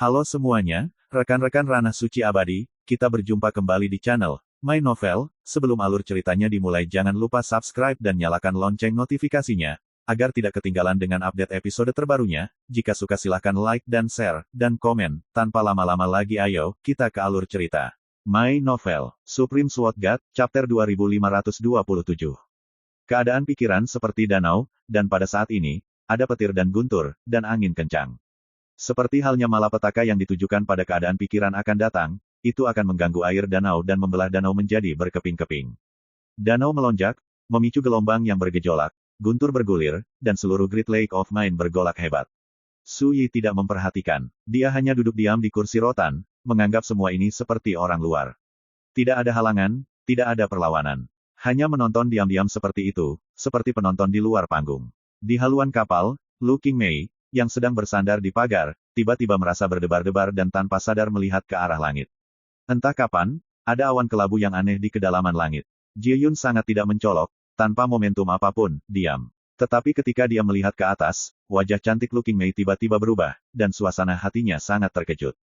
Halo semuanya, rekan-rekan Ranah Suci Abadi, kita berjumpa kembali di channel My Novel. Sebelum alur ceritanya dimulai jangan lupa subscribe dan nyalakan lonceng notifikasinya, agar tidak ketinggalan dengan update episode terbarunya. Jika suka silahkan like dan share, dan komen. Tanpa lama-lama lagi ayo, kita ke alur cerita. My Novel, Supreme Sword God, Chapter 2527. Keadaan pikiran seperti danau, dan pada saat ini, ada petir dan guntur, dan angin kencang. Seperti halnya malapetaka yang ditujukan pada keadaan pikiran akan datang, itu akan mengganggu air danau dan membelah danau menjadi berkeping-keping. Danau melonjak, memicu gelombang yang bergejolak, guntur bergulir, dan seluruh Great Lake of Mind bergolak hebat. Su Yi tidak memperhatikan, dia hanya duduk diam di kursi rotan, menganggap semua ini seperti orang luar. Tidak ada halangan, tidak ada perlawanan. Hanya menonton diam-diam seperti itu, seperti penonton di luar panggung. Di haluan kapal, Lu Qingmei, yang sedang bersandar di pagar, tiba-tiba merasa berdebar-debar dan tanpa sadar melihat ke arah langit. Entah kapan, ada awan kelabu yang aneh di kedalaman langit. Ji Yun sangat tidak mencolok, tanpa momentum apapun, diam. Tetapi ketika dia melihat ke atas, wajah cantik Lu Qingmei tiba-tiba berubah, dan suasana hatinya sangat terkejut.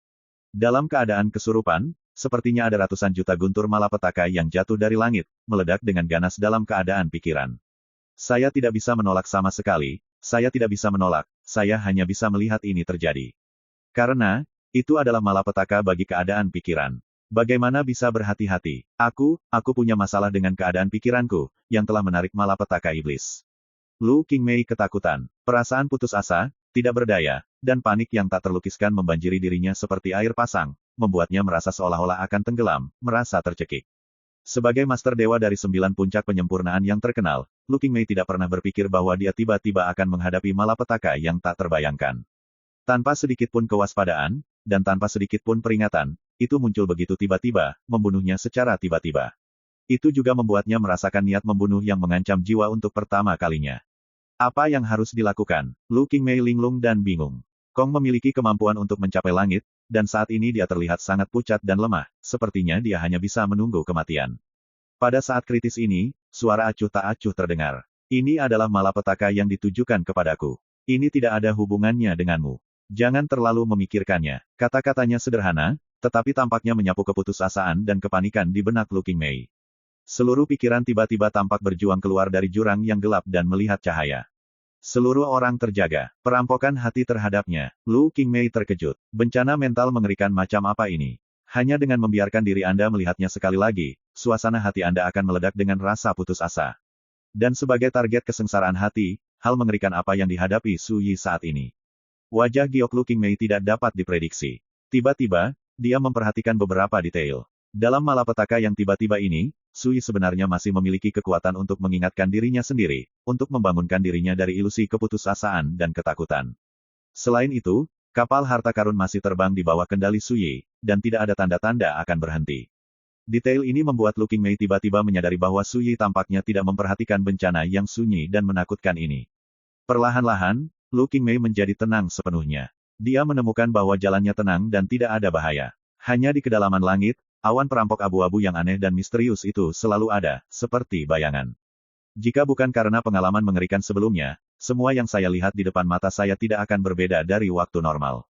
Dalam keadaan kesurupan, sepertinya ada ratusan juta guntur malapetaka yang jatuh dari langit, meledak dengan ganas dalam keadaan pikiran. Saya tidak bisa menolak sama sekali, saya tidak bisa menolak, saya hanya bisa melihat ini terjadi. Karena, itu adalah malapetaka bagi keadaan pikiran. Bagaimana bisa berhati-hati? Aku punya masalah dengan keadaan pikiranku, yang telah menarik malapetaka iblis. Lu Qingmei ketakutan, perasaan putus asa, tidak berdaya, dan panik yang tak terlukiskan membanjiri dirinya seperti air pasang, membuatnya merasa seolah-olah akan tenggelam, merasa tercekik. Sebagai Master Dewa dari 9 puncak penyempurnaan yang terkenal, Lu Qingmei tidak pernah berpikir bahwa dia tiba-tiba akan menghadapi malapetaka yang tak terbayangkan. Tanpa sedikit pun kewaspadaan, dan tanpa sedikit pun peringatan, itu muncul begitu tiba-tiba, membunuhnya secara tiba-tiba. Itu juga membuatnya merasakan niat membunuh yang mengancam jiwa untuk pertama kalinya. Apa yang harus dilakukan? Lu Qingmei linglung dan bingung. Kong memiliki kemampuan untuk mencapai langit, dan saat ini dia terlihat sangat pucat dan lemah, sepertinya dia hanya bisa menunggu kematian. Pada saat kritis ini, suara acuh tak acuh terdengar. Ini adalah malapetaka yang ditujukan kepadaku. Ini tidak ada hubungannya denganmu. Jangan terlalu memikirkannya. Kata-katanya sederhana, tetapi tampaknya menyapu keputusasaan dan kepanikan di benak Lu Qingmei. Seluruh pikiran tiba-tiba tampak berjuang keluar dari jurang yang gelap dan melihat cahaya. Seluruh orang terjaga. Perampokan hati terhadapnya. Lu Qingmei terkejut. Bencana mental mengerikan macam apa ini? Hanya dengan membiarkan diri Anda melihatnya sekali lagi, suasana hati Anda akan meledak dengan rasa putus asa. Dan sebagai target kesengsaraan hati, hal mengerikan apa yang dihadapi Su Yi saat ini? Wajah giok Lu Qingmei tidak dapat diprediksi. Tiba-tiba, dia memperhatikan beberapa detail. Dalam malapetaka yang tiba-tiba ini, Su Yi sebenarnya masih memiliki kekuatan untuk mengingatkan dirinya sendiri, untuk membangunkan dirinya dari ilusi keputusasaan dan ketakutan. Selain itu, kapal harta karun masih terbang di bawah kendali Su Yi, dan tidak ada tanda-tanda akan berhenti. Detail ini membuat Lu Qingmei tiba-tiba menyadari bahwa Su Yi tampaknya tidak memperhatikan bencana yang sunyi dan menakutkan ini. Perlahan-lahan, Lu Qingmei menjadi tenang sepenuhnya. Dia menemukan bahwa jalannya tenang dan tidak ada bahaya. Hanya di kedalaman langit, awan perampok abu-abu yang aneh dan misterius itu selalu ada, seperti bayangan. Jika bukan karena pengalaman mengerikan sebelumnya, semua yang saya lihat di depan mata saya tidak akan berbeda dari waktu normal.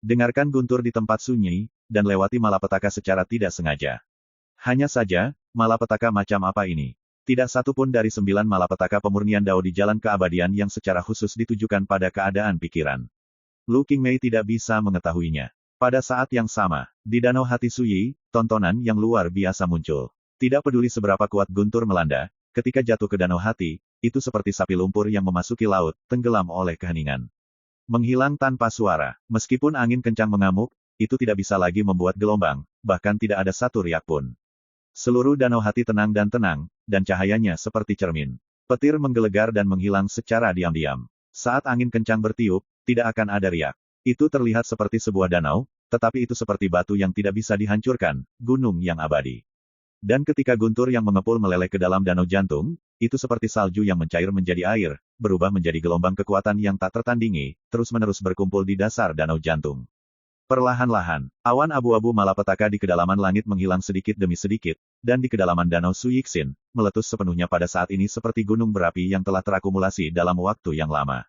Dengarkan guntur di tempat sunyi, dan lewati malapetaka secara tidak sengaja. Hanya saja, malapetaka macam apa ini? Tidak satu pun dari 9 malapetaka pemurnian Dao di jalan keabadian yang secara khusus ditujukan pada keadaan pikiran. Lu Qingmei tidak bisa mengetahuinya. Pada saat yang sama, di Danau Hati Su Yi, tontonan yang luar biasa muncul. Tidak peduli seberapa kuat guntur melanda, ketika jatuh ke Danau Hati, itu seperti sapi lumpur yang memasuki laut, tenggelam oleh keheningan. Menghilang tanpa suara, meskipun angin kencang mengamuk, itu tidak bisa lagi membuat gelombang, bahkan tidak ada satu riak pun. Seluruh Danau Hati tenang, dan cahayanya seperti cermin. Petir menggelegar dan menghilang secara diam-diam. Saat angin kencang bertiup, tidak akan ada riak. Itu terlihat seperti sebuah danau, tetapi itu seperti batu yang tidak bisa dihancurkan, gunung yang abadi. Dan ketika guntur yang mengepul meleleh ke dalam danau jantung, itu seperti salju yang mencair menjadi air, berubah menjadi gelombang kekuatan yang tak tertandingi, terus-menerus berkumpul di dasar danau jantung. Perlahan-lahan, awan abu-abu malapetaka di kedalaman langit menghilang sedikit demi sedikit, dan di kedalaman danau Su Yixin, meletus sepenuhnya pada saat ini seperti gunung berapi yang telah terakumulasi dalam waktu yang lama.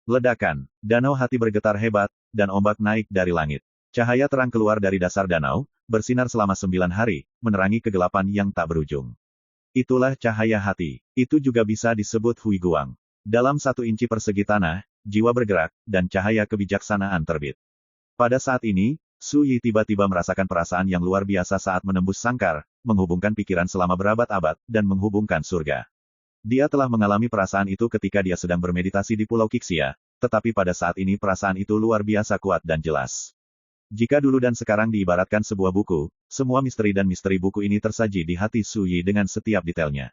Ledakan, Danau Hati bergetar hebat, dan ombak naik dari langit. Cahaya terang keluar dari dasar danau, bersinar selama 9 hari, menerangi kegelapan yang tak berujung. Itulah cahaya hati. Itu juga bisa disebut Hui Guang. Dalam 1 inci persegi tanah, jiwa bergerak, dan cahaya kebijaksanaan terbit. Pada saat ini, Su Yi tiba-tiba merasakan perasaan yang luar biasa saat menembus sangkar, menghubungkan pikiran selama berabad-abad, dan menghubungkan surga. Dia telah mengalami perasaan itu ketika dia sedang bermeditasi di Pulau Qixia, tetapi pada saat ini perasaan itu luar biasa kuat dan jelas. Jika dulu dan sekarang diibaratkan sebuah buku, semua misteri dan misteri buku ini tersaji di hati Su Yi dengan setiap detailnya.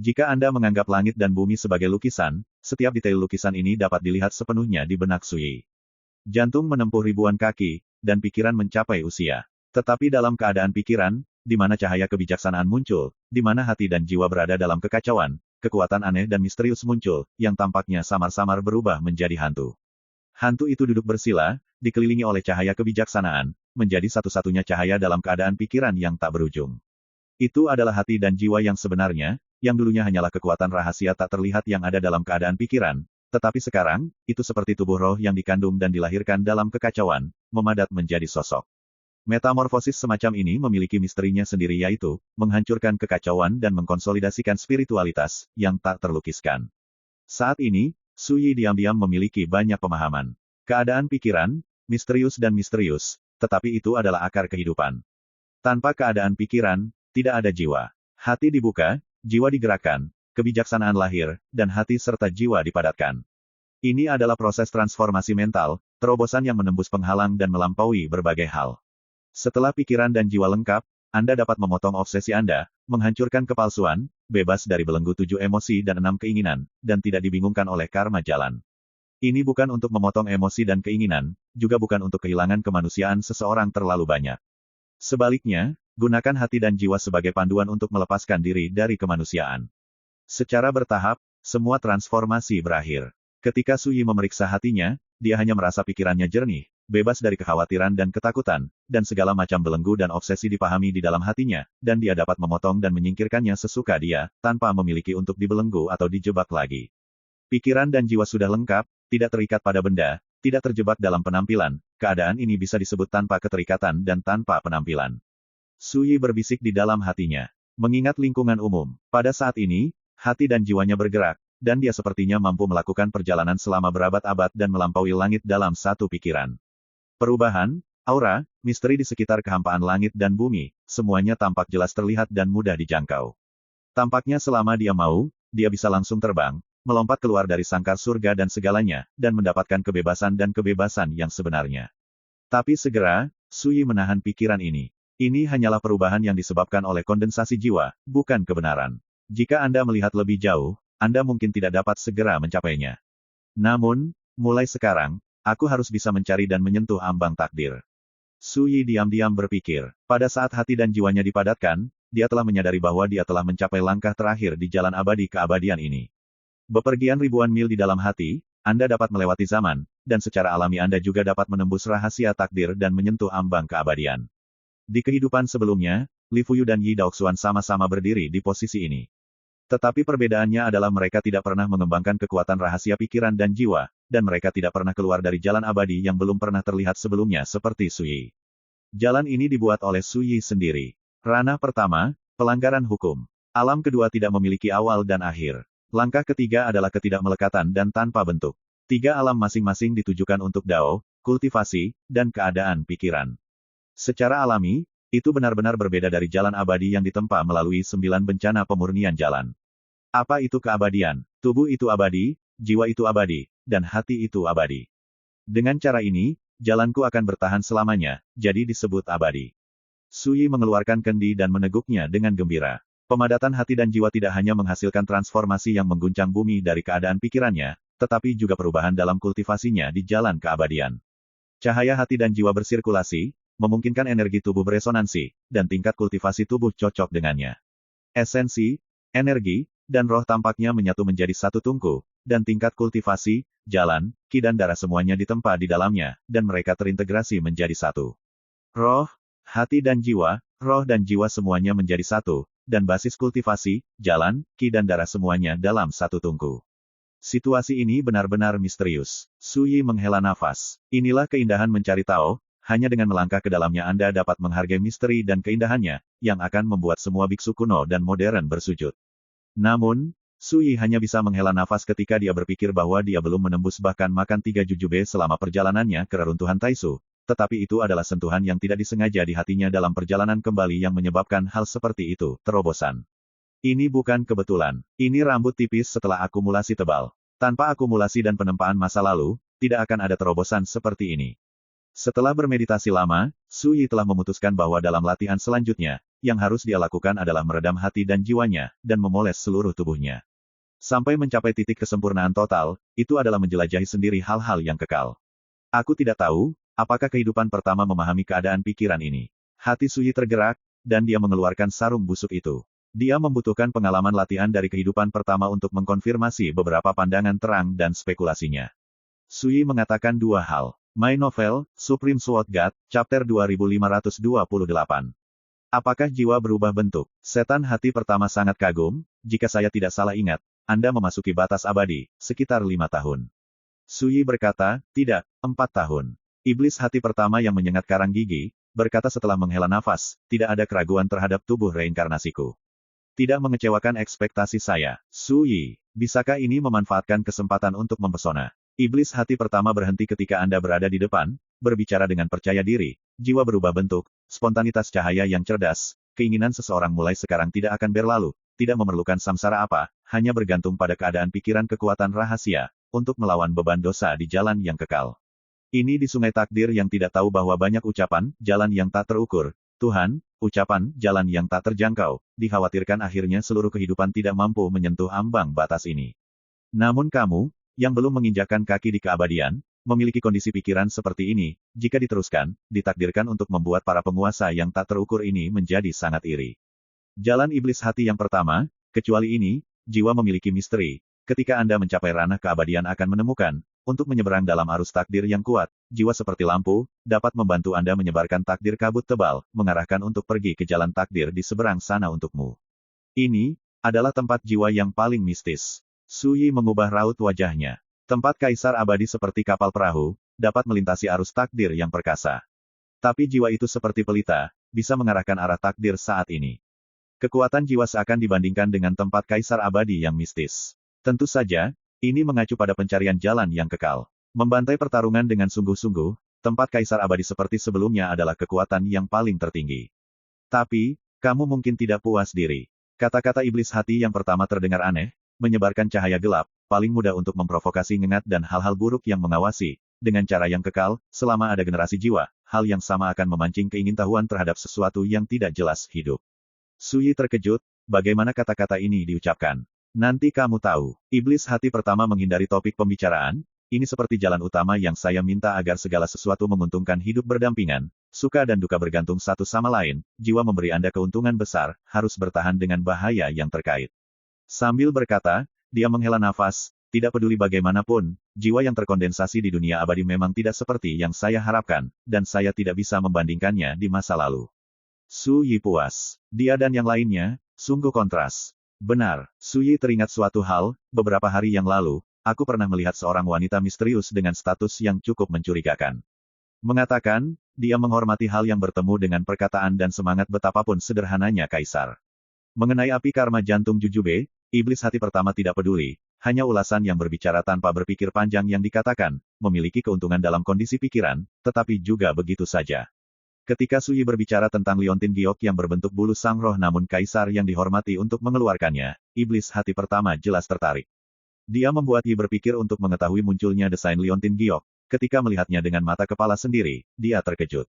Jika Anda menganggap langit dan bumi sebagai lukisan, setiap detail lukisan ini dapat dilihat sepenuhnya di benak Su Yi. Jantung menempuh ribuan kaki, dan pikiran mencapai usia. Tetapi dalam keadaan pikiran, di mana cahaya kebijaksanaan muncul, di mana hati dan jiwa berada dalam kekacauan, kekuatan aneh dan misterius muncul, yang tampaknya samar-samar berubah menjadi hantu. Hantu itu duduk bersila, dikelilingi oleh cahaya kebijaksanaan, menjadi satu-satunya cahaya dalam keadaan pikiran yang tak berujung. Itu adalah hati dan jiwa yang sebenarnya, yang dulunya hanyalah kekuatan rahasia tak terlihat yang ada dalam keadaan pikiran, tetapi sekarang, itu seperti tubuh roh yang dikandung dan dilahirkan dalam kekacauan, memadat menjadi sosok. Metamorfosis semacam ini memiliki misterinya sendiri yaitu, menghancurkan kekacauan dan mengkonsolidasikan spiritualitas, yang tak terlukiskan. Saat ini, Su Yi diam-diam memiliki banyak pemahaman. Keadaan pikiran, misterius, tetapi itu adalah akar kehidupan. Tanpa keadaan pikiran, tidak ada jiwa. Hati dibuka, jiwa digerakkan, kebijaksanaan lahir, dan hati serta jiwa dipadatkan. Ini adalah proses transformasi mental, terobosan yang menembus penghalang dan melampaui berbagai hal. Setelah pikiran dan jiwa lengkap, Anda dapat memotong obsesi Anda, menghancurkan kepalsuan, bebas dari belenggu 7 emosi dan 6 keinginan, dan tidak dibingungkan oleh karma jalan. Ini bukan untuk memotong emosi dan keinginan, juga bukan untuk kehilangan kemanusiaan seseorang terlalu banyak. Sebaliknya, gunakan hati dan jiwa sebagai panduan untuk melepaskan diri dari kemanusiaan. Secara bertahap, semua transformasi berakhir. Ketika Su Yi memeriksa hatinya, dia hanya merasa pikirannya jernih, bebas dari kekhawatiran dan ketakutan, dan segala macam belenggu dan obsesi dipahami di dalam hatinya, dan dia dapat memotong dan menyingkirkannya sesuka dia, tanpa memiliki untuk dibelenggu atau dijebak lagi. Pikiran dan jiwa sudah lengkap, tidak terikat pada benda, tidak terjebak dalam penampilan, keadaan ini bisa disebut tanpa keterikatan dan tanpa penampilan. Su Yi berbisik di dalam hatinya. Mengingat lingkungan umum, pada saat ini, hati dan jiwanya bergerak, dan dia sepertinya mampu melakukan perjalanan selama berabad-abad dan melampaui langit dalam satu pikiran. Perubahan, aura, misteri di sekitar kehampaan langit dan bumi, semuanya tampak jelas terlihat dan mudah dijangkau. Tampaknya selama dia mau, dia bisa langsung terbang, melompat keluar dari sangkar surga dan segalanya, dan mendapatkan kebebasan dan kebebasan yang sebenarnya. Tapi segera, Su Yi menahan pikiran ini. Ini hanyalah perubahan yang disebabkan oleh kondensasi jiwa, bukan kebenaran. Jika Anda melihat lebih jauh, Anda mungkin tidak dapat segera mencapainya. Namun, mulai sekarang, aku harus bisa mencari dan menyentuh ambang takdir. Su Yi diam-diam berpikir. Pada saat hati dan jiwanya dipadatkan, dia telah menyadari bahwa dia telah mencapai langkah terakhir di jalan abadi keabadian ini. Bepergian ribuan mil di dalam hati, Anda dapat melewati zaman, dan secara alami Anda juga dapat menembus rahasia takdir dan menyentuh ambang keabadian. Di kehidupan sebelumnya, Li Fuyu dan Yi Daoxuan sama-sama berdiri di posisi ini. Tetapi perbedaannya adalah mereka tidak pernah mengembangkan kekuatan rahasia pikiran dan jiwa, dan mereka tidak pernah keluar dari jalan abadi yang belum pernah terlihat sebelumnya seperti Su Yi. Jalan ini dibuat oleh Su Yi sendiri. Ranah pertama, pelanggaran hukum. Alam kedua tidak memiliki awal dan akhir. Langkah ketiga adalah ketidakmelekatan dan tanpa bentuk. 3 alam masing-masing ditujukan untuk Dao, kultivasi, dan keadaan pikiran. Secara alami, itu benar-benar berbeda dari jalan abadi yang ditempa melalui 9 bencana pemurnian jalan. Apa itu keabadian? Tubuh itu abadi, jiwa itu abadi, dan hati itu abadi. Dengan cara ini, jalanku akan bertahan selamanya, jadi disebut abadi. Su Yi mengeluarkan kendi dan meneguknya dengan gembira. Pemadatan hati dan jiwa tidak hanya menghasilkan transformasi yang mengguncang bumi dari keadaan pikirannya, tetapi juga perubahan dalam kultivasinya di jalan keabadian. Cahaya hati dan jiwa bersirkulasi, memungkinkan energi tubuh beresonansi, dan tingkat kultivasi tubuh cocok dengannya. Esensi, energi, dan roh tampaknya menyatu menjadi satu tungku, dan tingkat kultivasi, jalan, ki dan darah semuanya ditempa di dalamnya, dan mereka terintegrasi menjadi satu. Roh, hati dan jiwa semuanya menjadi satu, dan basis kultivasi, jalan, ki dan darah semuanya dalam satu tungku. Situasi ini benar-benar misterius. Su Yi menghela nafas. Inilah keindahan mencari Tao, hanya dengan melangkah ke dalamnya Anda dapat menghargai misteri dan keindahannya, yang akan membuat semua biksu kuno dan modern bersujud. Namun, Sui hanya bisa menghela nafas ketika dia berpikir bahwa dia belum menembus bahkan makan 3 jujube selama perjalanannya ke reruntuhan Taisu, tetapi itu adalah sentuhan yang tidak disengaja di hatinya dalam perjalanan kembali yang menyebabkan hal seperti itu, terobosan. Ini bukan kebetulan. Ini rambut tipis setelah akumulasi tebal. Tanpa akumulasi dan penempaan masa lalu, tidak akan ada terobosan seperti ini. Setelah bermeditasi lama, Sui telah memutuskan bahwa dalam latihan selanjutnya, yang harus dia lakukan adalah meredam hati dan jiwanya, dan memoles seluruh tubuhnya. Sampai mencapai titik kesempurnaan total, itu adalah menjelajahi sendiri hal-hal yang kekal. Aku tidak tahu, apakah kehidupan pertama memahami keadaan pikiran ini. Hati Sui tergerak, dan dia mengeluarkan sarung busuk itu. Dia membutuhkan pengalaman latihan dari kehidupan pertama untuk mengkonfirmasi beberapa pandangan terang dan spekulasinya. Sui mengatakan dua hal. My Novel, Supreme Sword God, Chapter 2528. Apakah jiwa berubah bentuk? Setan hati pertama sangat kagum, jika saya tidak salah ingat, Anda memasuki batas abadi, sekitar 5 tahun. Sui berkata, tidak, 4 tahun. Iblis hati pertama yang menyengat karang gigi, berkata setelah menghela nafas, tidak ada keraguan terhadap tubuh reinkarnasiku. Tidak mengecewakan ekspektasi saya. Sui, bisakah ini memanfaatkan kesempatan untuk mempesona? Iblis hati pertama berhenti ketika Anda berada di depan, berbicara dengan percaya diri, jiwa berubah bentuk, spontanitas cahaya yang cerdas, keinginan seseorang mulai sekarang tidak akan berlalu, tidak memerlukan samsara apa, hanya bergantung pada keadaan pikiran kekuatan rahasia, untuk melawan beban dosa di jalan yang kekal. Ini di sungai takdir yang tidak tahu bahwa banyak ucapan, jalan yang tak terukur, Tuhan, ucapan, jalan yang tak terjangkau, dikhawatirkan akhirnya seluruh kehidupan tidak mampu menyentuh ambang batas ini. Namun kamu, yang belum menginjakkan kaki di keabadian, memiliki kondisi pikiran seperti ini, jika diteruskan, ditakdirkan untuk membuat para penguasa yang tak terukur ini menjadi sangat iri. Jalan iblis hati yang pertama, kecuali ini, jiwa memiliki misteri, ketika Anda mencapai ranah keabadian akan menemukan, untuk menyeberang dalam arus takdir yang kuat, jiwa seperti lampu, dapat membantu Anda menyebarkan takdir kabut tebal, mengarahkan untuk pergi ke jalan takdir di seberang sana untukmu. Ini, adalah tempat jiwa yang paling mistis. Sui mengubah raut wajahnya. Tempat kaisar abadi seperti kapal perahu, dapat melintasi arus takdir yang perkasa. Tapi jiwa itu seperti pelita, bisa mengarahkan arah takdir saat ini. Kekuatan jiwa seakan dibandingkan dengan tempat kaisar abadi yang mistis. Tentu saja, ini mengacu pada pencarian jalan yang kekal. Membantai pertarungan dengan sungguh-sungguh, tempat kaisar abadi seperti sebelumnya adalah kekuatan yang paling tertinggi. Tapi, kamu mungkin tidak puas diri. Kata-kata iblis hati yang pertama terdengar aneh, menyebarkan cahaya gelap, paling mudah untuk memprovokasi ngengat dan hal-hal buruk yang mengawasi, dengan cara yang kekal, selama ada generasi jiwa, hal yang sama akan memancing keingintahuan terhadap sesuatu yang tidak jelas hidup. Sui terkejut, bagaimana kata-kata ini diucapkan. Nanti kamu tahu, iblis hati pertama menghindari topik pembicaraan, ini seperti jalan utama yang saya minta agar segala sesuatu menguntungkan hidup berdampingan, suka dan duka bergantung satu sama lain, jiwa memberi Anda keuntungan besar, harus bertahan dengan bahaya yang terkait. Sambil berkata, dia menghela nafas, tidak peduli bagaimanapun, jiwa yang terkondensasi di dunia abadi memang tidak seperti yang saya harapkan, dan saya tidak bisa membandingkannya di masa lalu. Sui puas. Dia dan yang lainnya, sungguh kontras. Benar, Sui teringat suatu hal, beberapa hari yang lalu, aku pernah melihat seorang wanita misterius dengan status yang cukup mencurigakan. Mengatakan, dia menghormati hal yang bertemu dengan perkataan dan semangat betapapun sederhananya kaisar. Mengenai api karma jantung jujube, iblis hati pertama tidak peduli, hanya ulasan yang berbicara tanpa berpikir panjang yang dikatakan, memiliki keuntungan dalam kondisi pikiran, tetapi juga begitu saja. Ketika Sui berbicara tentang liontin giok yang berbentuk bulu sang roh namun kaisar yang dihormati untuk mengeluarkannya, iblis hati pertama jelas tertarik. Dia membuat Yi berpikir untuk mengetahui munculnya desain liontin giok, ketika melihatnya dengan mata kepala sendiri, dia terkejut.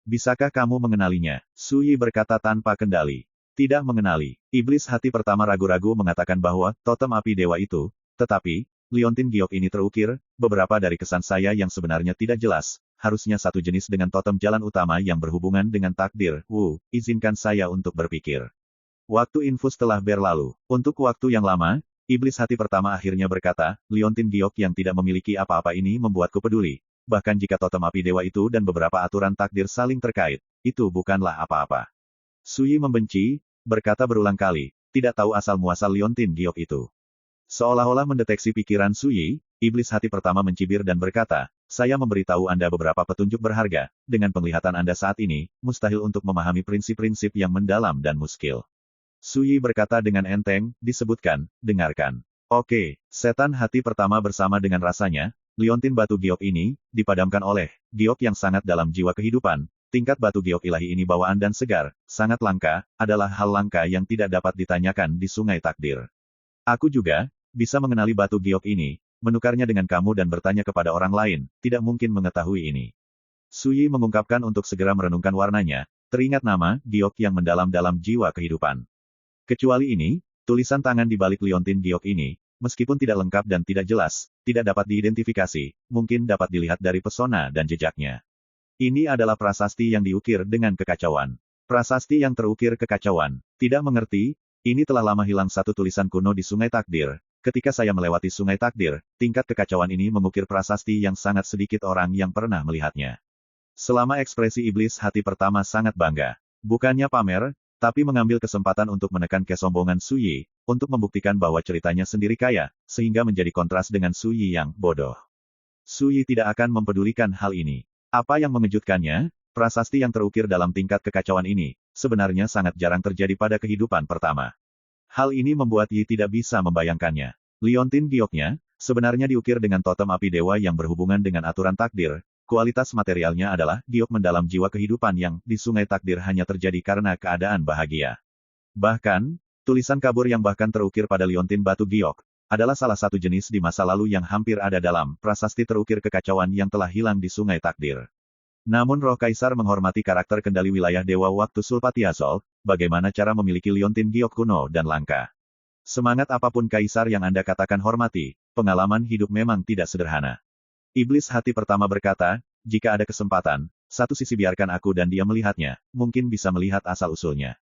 Bisakah kamu mengenalinya? Sui berkata tanpa kendali. Tidak mengenali. Iblis hati pertama ragu-ragu mengatakan bahwa, totem api dewa itu, tetapi, liontin giok ini terukir, beberapa dari kesan saya yang sebenarnya tidak jelas, harusnya satu jenis dengan totem jalan utama yang berhubungan dengan takdir, izinkan saya untuk berpikir. Waktu infus telah berlalu. Untuk waktu yang lama, iblis hati pertama akhirnya berkata, liontin giok yang tidak memiliki apa-apa ini membuatku peduli, bahkan jika totem api dewa itu dan beberapa aturan takdir saling terkait, itu bukanlah apa-apa. Sui membenci, berkata berulang kali, tidak tahu asal-muasal liontin giok itu. Seolah-olah mendeteksi pikiran Sui, Iblis hati pertama mencibir dan berkata, saya memberitahu Anda beberapa petunjuk berharga, dengan penglihatan Anda saat ini, mustahil untuk memahami prinsip-prinsip yang mendalam dan muskil. Suyi berkata dengan enteng, disebutkan, dengarkan. Oke, setan hati pertama bersama dengan rasanya, liontin batu giok ini, dipadamkan oleh, giok yang sangat dalam jiwa kehidupan, tingkat batu giok ilahi ini bawaan dan segar, sangat langka, adalah hal langka yang tidak dapat ditanyakan di sungai takdir. Aku juga, bisa mengenali batu giok ini, menukarnya dengan kamu dan bertanya kepada orang lain, tidak mungkin mengetahui ini. Suyi mengungkapkan untuk segera merenungkan warnanya, teringat nama, giok yang mendalam dalam jiwa kehidupan. Kecuali ini, tulisan tangan di balik liontin giok ini, meskipun tidak lengkap dan tidak jelas, tidak dapat diidentifikasi, mungkin dapat dilihat dari pesona dan jejaknya. Ini adalah prasasti yang diukir dengan kekacauan. Prasasti yang terukir kekacauan. Tidak mengerti, ini telah lama hilang satu tulisan kuno di Sungai Takdir. Ketika saya melewati Sungai Takdir, tingkat kekacauan ini mengukir prasasti yang sangat sedikit orang yang pernah melihatnya. Selama ekspresi iblis hati pertama sangat bangga. Bukannya pamer, tapi mengambil kesempatan untuk menekan kesombongan Suyi, untuk membuktikan bahwa ceritanya sendiri kaya, sehingga menjadi kontras dengan Suyi yang bodoh. Suyi tidak akan mempedulikan hal ini. Apa yang mengejutkannya, prasasti yang terukir dalam tingkat kekacauan ini, sebenarnya sangat jarang terjadi pada kehidupan pertama. Hal ini membuat Yi tidak bisa membayangkannya. Liontin gioknya, sebenarnya diukir dengan totem api dewa yang berhubungan dengan aturan takdir. Kualitas materialnya adalah giok mendalam jiwa kehidupan yang di Sungai Takdir hanya terjadi karena keadaan bahagia. Bahkan, tulisan kabur yang bahkan terukir pada liontin batu giok, adalah salah satu jenis di masa lalu yang hampir ada dalam prasasti terukir kekacauan yang telah hilang di Sungai Takdir. Namun Roh Kaisar menghormati karakter kendali wilayah dewa waktu Sulpatiazol, bagaimana cara memiliki liontin giok kuno dan langka. Semangat apapun Kaisar yang Anda katakan hormati, pengalaman hidup memang tidak sederhana. Iblis hati pertama berkata, jika ada kesempatan, satu sisi biarkan aku dan dia melihatnya, mungkin bisa melihat asal-usulnya.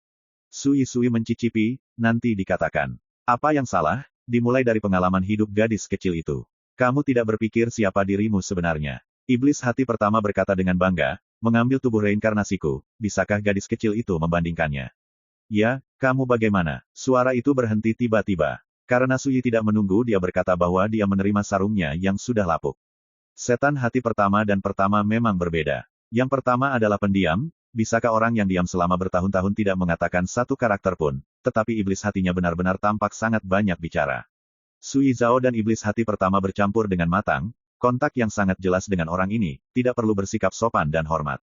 Suyi mencicipi, nanti dikatakan. Apa yang salah, dimulai dari pengalaman hidup gadis kecil itu. Kamu tidak berpikir siapa dirimu sebenarnya. Iblis hati pertama berkata dengan bangga, mengambil tubuh reinkarnasiku, bisakah gadis kecil itu membandingkannya? Ya, kamu bagaimana? Suara itu berhenti tiba-tiba. Karena Suyi tidak menunggu dia berkata bahwa dia menerima sarungnya yang sudah lapuk. Setan hati pertama dan pertama memang berbeda. Yang pertama adalah pendiam, bisakah orang yang diam selama bertahun-tahun tidak mengatakan satu karakter pun, tetapi iblis hatinya benar-benar tampak sangat banyak bicara. Sui Zhao dan iblis hati pertama bercampur dengan matang, kontak yang sangat jelas dengan orang ini, tidak perlu bersikap sopan dan hormat.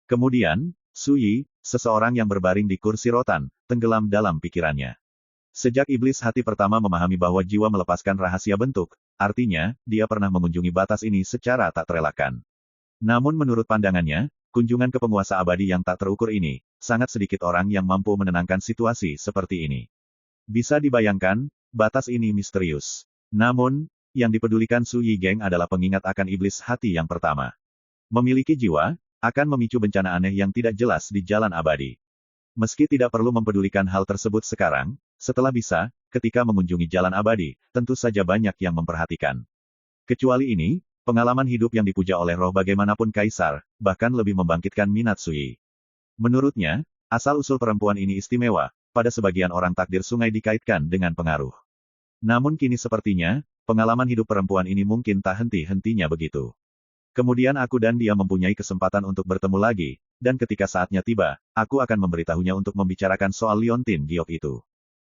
Kemudian, Suyi, seseorang yang berbaring di kursi rotan, tenggelam dalam pikirannya. Sejak iblis hati pertama memahami bahwa jiwa melepaskan rahasia bentuk, artinya, dia pernah mengunjungi batas ini secara tak terelakkan. Namun menurut pandangannya, kunjungan ke penguasa abadi yang tak terukur ini, sangat sedikit orang yang mampu menenangkan situasi seperti ini. Bisa dibayangkan, batas ini misterius. Namun, yang dipedulikan Su Yigeng adalah pengingat akan iblis hati yang pertama. Memiliki jiwa, akan memicu bencana aneh yang tidak jelas di jalan abadi. Meski tidak perlu mempedulikan hal tersebut sekarang, setelah bisa, ketika mengunjungi jalan abadi, tentu saja banyak yang memperhatikan. Kecuali ini, pengalaman hidup yang dipuja oleh roh bagaimanapun kaisar, bahkan lebih membangkitkan minat Suyi. Menurutnya, asal-usul perempuan ini istimewa, pada sebagian orang takdir sungai dikaitkan dengan pengaruh. Namun kini sepertinya, pengalaman hidup perempuan ini mungkin tak henti-hentinya begitu. Kemudian aku dan dia mempunyai kesempatan untuk bertemu lagi, dan ketika saatnya tiba, aku akan memberitahunya untuk membicarakan soal liontin giok itu.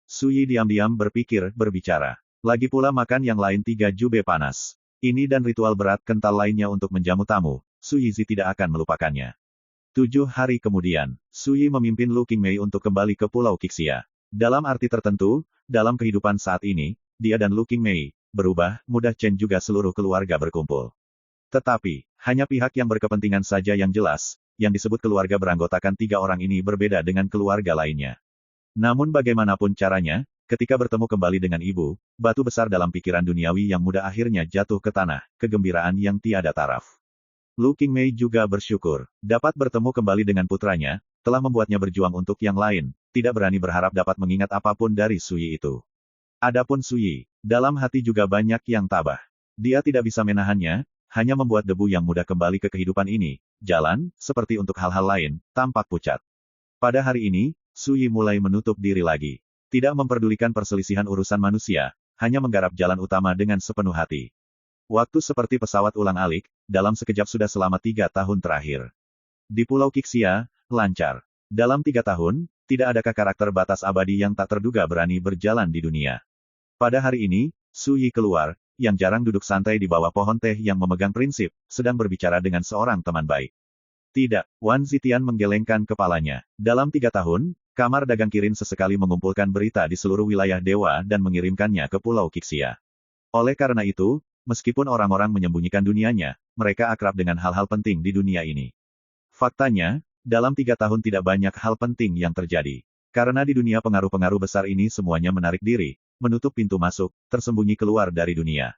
Suyi diam-diam berbicara. Lagi pula makan yang lain 3 jube panas. Ini dan ritual berat kental lainnya untuk menjamu tamu, Suyizi tidak akan melupakannya. 7 hari kemudian, Suyi memimpin Lu Qingmei untuk kembali ke Pulau Qixia. Dalam arti tertentu, dalam kehidupan saat ini, dia dan Lu Qingmei berubah, mudah Chen juga seluruh keluarga berkumpul. Tetapi, hanya pihak yang berkepentingan saja yang jelas, yang disebut keluarga beranggotakan 3 orang ini berbeda dengan keluarga lainnya. Namun bagaimanapun caranya, ketika bertemu kembali dengan ibu, batu besar dalam pikiran duniawi yang muda akhirnya jatuh ke tanah, kegembiraan yang tiada taraf. Lu Qingmei juga bersyukur, dapat bertemu kembali dengan putranya, telah membuatnya berjuang untuk yang lain, tidak berani berharap dapat mengingat apapun dari Suyi itu. Adapun Suyi, dalam hati juga banyak yang tabah. Dia tidak bisa menahannya, hanya membuat debu yang mudah kembali ke kehidupan ini, jalan, seperti untuk hal-hal lain, tampak pucat. Pada hari ini, Suyi mulai menutup diri lagi. Tidak memperdulikan perselisihan urusan manusia, hanya menggarap jalan utama dengan sepenuh hati. Waktu seperti pesawat ulang-alik, dalam sekejap sudah selama 3 tahun terakhir. Di Pulau Qixia, lancar. Dalam 3 tahun, tidak adakah karakter batas abadi yang tak terduga berani berjalan di dunia. Pada hari ini, Su Yi keluar, yang jarang duduk santai di bawah pohon teh yang memegang prinsip, sedang berbicara dengan seorang teman baik. Tidak, Wan Zitian menggelengkan kepalanya. Dalam 3 tahun, Kamar Dagang Kirin sesekali mengumpulkan berita di seluruh wilayah Dewa dan mengirimkannya ke Pulau Qixia. Oleh karena itu, meskipun orang-orang menyembunyikan dunianya, mereka akrab dengan hal-hal penting di dunia ini. Faktanya, dalam 3 tahun tidak banyak hal penting yang terjadi. Karena di dunia pengaruh-pengaruh besar ini semuanya menarik diri, menutup pintu masuk, tersembunyi keluar dari dunia.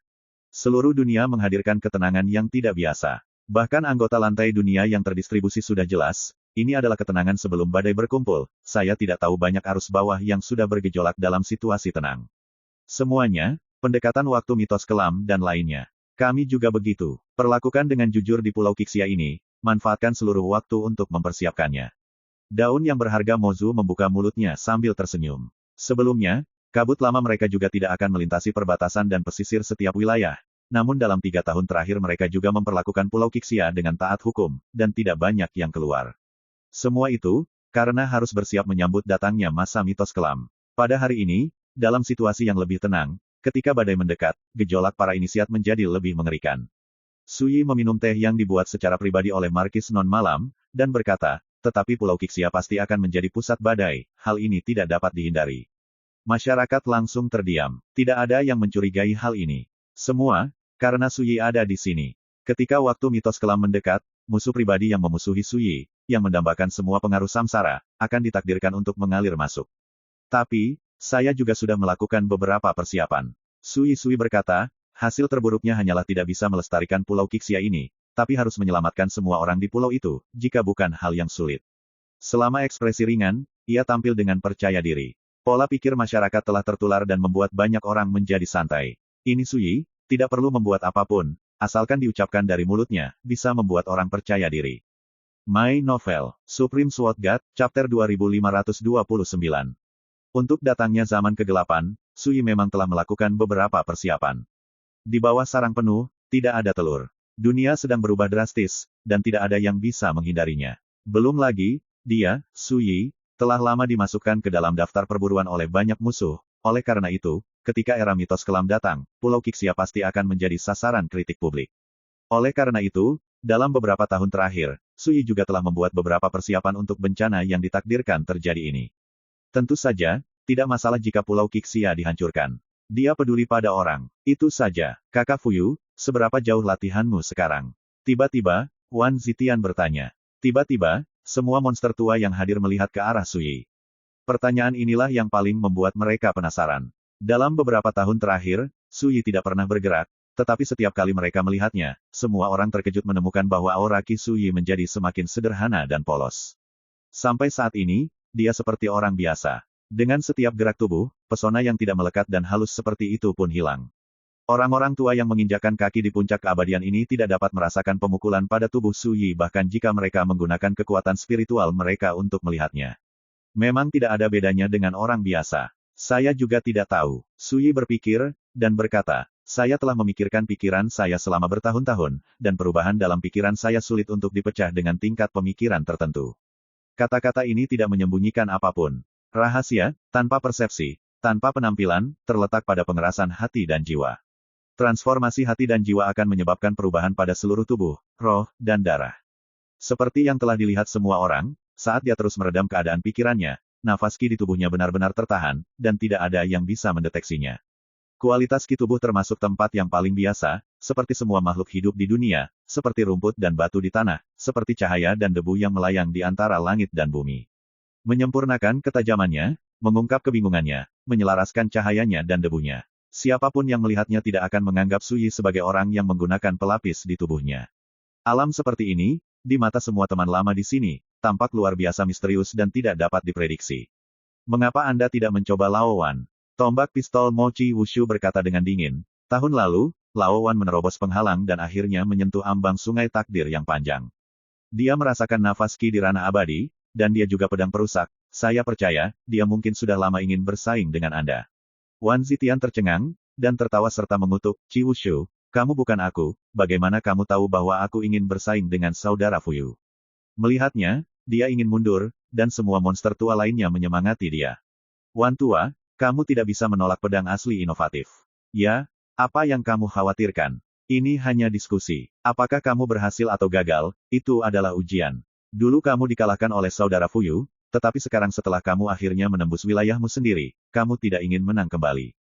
Seluruh dunia menghadirkan ketenangan yang tidak biasa. Bahkan anggota lantai dunia yang terdistribusi sudah jelas, ini adalah ketenangan sebelum badai berkumpul, saya tidak tahu banyak arus bawah yang sudah bergejolak dalam situasi tenang. Semuanya, pendekatan waktu mitos kelam dan lainnya. Kami juga begitu. Perlakukan dengan jujur di Pulau Qixia ini, manfaatkan seluruh waktu untuk mempersiapkannya. Daun yang berharga Mozu membuka mulutnya sambil tersenyum. Sebelumnya, kabut lama mereka juga tidak akan melintasi perbatasan dan pesisir setiap wilayah. Namun dalam 3 tahun terakhir mereka juga memperlakukan Pulau Qixia dengan taat hukum, dan tidak banyak yang keluar. Semua itu, karena harus bersiap menyambut datangnya masa mitos kelam. Pada hari ini, dalam situasi yang lebih tenang, ketika badai mendekat, gejolak para inisiat menjadi lebih mengerikan. Su Yi meminum teh yang dibuat secara pribadi oleh Markis Non Malam, dan berkata, tetapi Pulau Qixia pasti akan menjadi pusat badai, hal ini tidak dapat dihindari. Masyarakat langsung terdiam. Tidak ada yang mencurigai hal ini. Semua, karena Su Yi ada di sini. Ketika waktu mitos kelam mendekat, musuh pribadi yang memusuhi Su Yi, yang mendambakan semua pengaruh samsara, akan ditakdirkan untuk mengalir masuk. Tapi, saya juga sudah melakukan beberapa persiapan. Su Yi berkata, hasil terburuknya hanyalah tidak bisa melestarikan Pulau Qixia ini, tapi harus menyelamatkan semua orang di pulau itu, jika bukan hal yang sulit. Selama ekspresi ringan, ia tampil dengan percaya diri. Pola pikir masyarakat telah tertular dan membuat banyak orang menjadi santai. Ini Su Yi, tidak perlu membuat apapun, asalkan diucapkan dari mulutnya, bisa membuat orang percaya diri. My Novel, Supreme Sword God, Chapter 2529. Untuk datangnya zaman kegelapan, Su Yi memang telah melakukan beberapa persiapan. Di bawah sarang penuh, tidak ada telur. Dunia sedang berubah drastis, dan tidak ada yang bisa menghindarinya. Belum lagi, dia, Su Yi, telah lama dimasukkan ke dalam daftar perburuan oleh banyak musuh. Oleh karena itu, ketika era mitos kelam datang, Pulau Qixia pasti akan menjadi sasaran kritik publik. Oleh karena itu, dalam beberapa tahun terakhir, Su Yi juga telah membuat beberapa persiapan untuk bencana yang ditakdirkan terjadi ini. Tentu saja, tidak masalah jika Pulau Qixia dihancurkan. Dia peduli pada orang. Itu saja. Kakak Fuyu, seberapa jauh latihanmu sekarang? Tiba-tiba, Wan Zitian bertanya. Tiba-tiba, semua monster tua yang hadir melihat ke arah Su Yi. Pertanyaan inilah yang paling membuat mereka penasaran. Dalam beberapa tahun terakhir, Su Yi tidak pernah bergerak, tetapi setiap kali mereka melihatnya, semua orang terkejut menemukan bahwa aura Qi Su Yi menjadi semakin sederhana dan polos. Sampai saat ini, dia seperti orang biasa. Dengan setiap gerak tubuh, pesona yang tidak melekat dan halus seperti itu pun hilang. Orang-orang tua yang menginjakkan kaki di puncak keabadian ini tidak dapat merasakan pemukulan pada tubuh Su Yi bahkan jika mereka menggunakan kekuatan spiritual mereka untuk melihatnya. Memang tidak ada bedanya dengan orang biasa. Saya juga tidak tahu. Su Yi berpikir, dan berkata, saya telah memikirkan pikiran saya selama bertahun-tahun, dan perubahan dalam pikiran saya sulit untuk dipecah dengan tingkat pemikiran tertentu. Kata-kata ini tidak menyembunyikan apapun. Rahasia, tanpa persepsi, tanpa penampilan, terletak pada pengerasan hati dan jiwa. Transformasi hati dan jiwa akan menyebabkan perubahan pada seluruh tubuh, roh, dan darah. Seperti yang telah dilihat semua orang, saat dia terus meredam keadaan pikirannya, nafas Qi di tubuhnya benar-benar tertahan, dan tidak ada yang bisa mendeteksinya. Kualitas Qi tubuh termasuk tempat yang paling biasa, seperti semua makhluk hidup di dunia, seperti rumput dan batu di tanah, seperti cahaya dan debu yang melayang di antara langit dan bumi. Menyempurnakan ketajamannya, mengungkap kebingungannya, menyelaraskan cahayanya dan debunya. Siapapun yang melihatnya tidak akan menganggap Su Yi sebagai orang yang menggunakan pelapis di tubuhnya. Alam seperti ini, di mata semua teman lama di sini, tampak luar biasa misterius dan tidak dapat diprediksi. Mengapa Anda tidak mencoba Lao Wan? Tombak pistol Mochi Wushu berkata dengan dingin. Tahun lalu, Lao Wan menerobos penghalang dan akhirnya menyentuh ambang sungai takdir yang panjang. Dia merasakan nafas Qi di ranah abadi, dan dia juga pedang perusak. Saya percaya, dia mungkin sudah lama ingin bersaing dengan Anda. Wan Zitian tercengang, dan tertawa serta mengutuk, Qi Wushu, kamu bukan aku, bagaimana kamu tahu bahwa aku ingin bersaing dengan saudara Fuyu? Melihatnya, dia ingin mundur, dan semua monster tua lainnya menyemangati dia. Wan tua, kamu tidak bisa menolak pedang asli inovatif. Ya, apa yang kamu khawatirkan? Ini hanya diskusi. Apakah kamu berhasil atau gagal, itu adalah ujian. Dulu kamu dikalahkan oleh saudara Fuyu, tetapi sekarang setelah kamu akhirnya menembus wilayahmu sendiri, kamu tidak ingin menang kembali.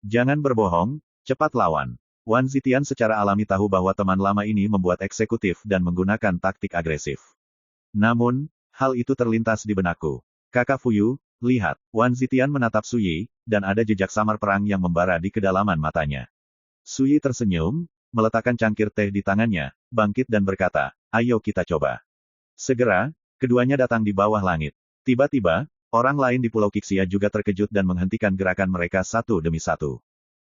Jangan berbohong, cepat lawan. Wan Zitian secara alami tahu bahwa teman lama ini membuat eksekutif dan menggunakan taktik agresif. Namun, hal itu terlintas di benakku. Kakak Fuyu, lihat. Wan Zitian menatap Suyi, dan ada jejak samar perang yang membara di kedalaman matanya. Suyi tersenyum, meletakkan cangkir teh di tangannya, bangkit dan berkata, ayo kita coba. Segera, keduanya datang di bawah langit. Tiba-tiba, orang lain di Pulau Kixia juga terkejut dan menghentikan gerakan mereka satu demi satu.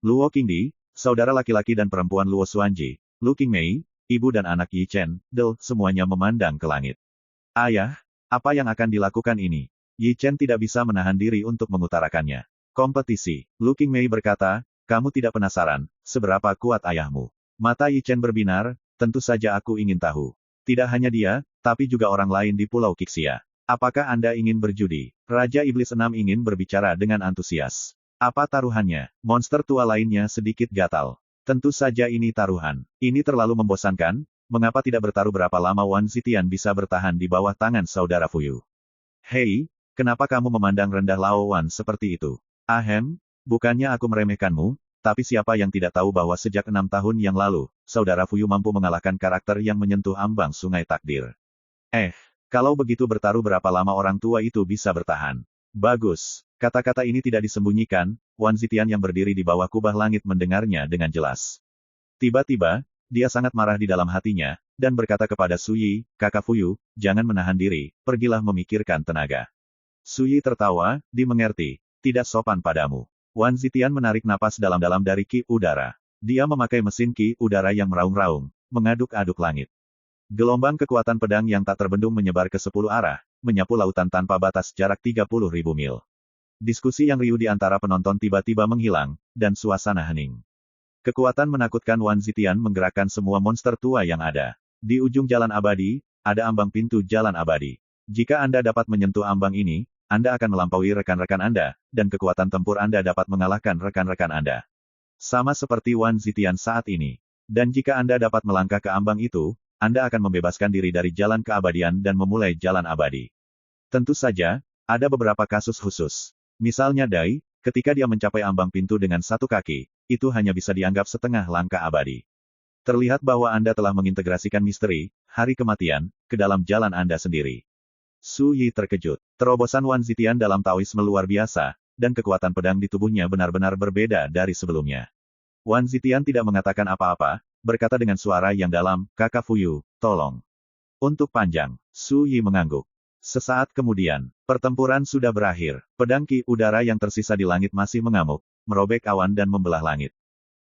Luo Qingdi, saudara laki-laki dan perempuan Luo Xuanji, Lu Qingmei, ibu dan anak Yi Chen, semuanya memandang ke langit. Ayah, apa yang akan dilakukan ini? Yi Chen tidak bisa menahan diri untuk mengutarakannya. Kompetisi. Lu Qingmei berkata, kamu tidak penasaran, seberapa kuat ayahmu? Mata Yi Chen berbinar, tentu saja aku ingin tahu. Tidak hanya dia, tapi juga orang lain di Pulau Kixia. Apakah Anda ingin berjudi? Raja Iblis Enam ingin berbicara dengan antusias. Apa taruhannya? Monster tua lainnya sedikit gatal. Tentu saja ini taruhan. Ini terlalu membosankan, mengapa tidak bertaruh berapa lama Wan Zitian bisa bertahan di bawah tangan saudara Fuyu? Hei, kenapa kamu memandang rendah Lao Wan seperti itu? Ahem, bukannya aku meremehkanmu, tapi siapa yang tidak tahu bahwa sejak 6 tahun yang lalu, saudara Fuyu mampu mengalahkan karakter yang menyentuh ambang sungai takdir. Kalau begitu bertaruh berapa lama orang tua itu bisa bertahan? Bagus. Kata-kata ini tidak disembunyikan, Wan Zitian yang berdiri di bawah kubah langit mendengarnya dengan jelas. Tiba-tiba, dia sangat marah di dalam hatinya, dan berkata kepada Suyi, kakak Fuyu, jangan menahan diri, pergilah memikirkan tenaga. Suyi tertawa, dimengerti, tidak sopan padamu. Wan Zitian menarik napas dalam-dalam dari ki udara. Dia memakai mesin ki udara yang meraung-raung, mengaduk-aduk langit. Gelombang kekuatan pedang yang tak terbendung menyebar ke 10 arah, menyapu lautan tanpa batas jarak 30.000 mil. Diskusi yang riuh di antara penonton tiba-tiba menghilang, dan suasana hening. Kekuatan menakutkan Wan Zitian menggerakkan semua monster tua yang ada. Di ujung jalan abadi, ada ambang pintu jalan abadi. Jika Anda dapat menyentuh ambang ini, Anda akan melampaui rekan-rekan Anda, dan kekuatan tempur Anda dapat mengalahkan rekan-rekan Anda. Sama seperti Wan Zitian saat ini. Dan jika Anda dapat melangkah ke ambang itu, Anda akan membebaskan diri dari jalan keabadian dan memulai jalan abadi. Tentu saja, ada beberapa kasus khusus. Misalnya Dai, ketika dia mencapai ambang pintu dengan satu kaki, itu hanya bisa dianggap setengah langkah abadi. Terlihat bahwa Anda telah mengintegrasikan misteri, hari kematian, ke dalam jalan Anda sendiri. Su Yi terkejut. Terobosan Wan Zitian dalam Taoisme luar biasa, dan kekuatan pedang di tubuhnya benar-benar berbeda dari sebelumnya. Wan Zitian tidak mengatakan apa-apa, berkata dengan suara yang dalam, kakak Fuyu, tolong. Untuk panjang, Su Yi mengangguk. Sesaat kemudian, pertempuran sudah berakhir. Pedang ki udara yang tersisa di langit masih mengamuk, merobek awan dan membelah langit.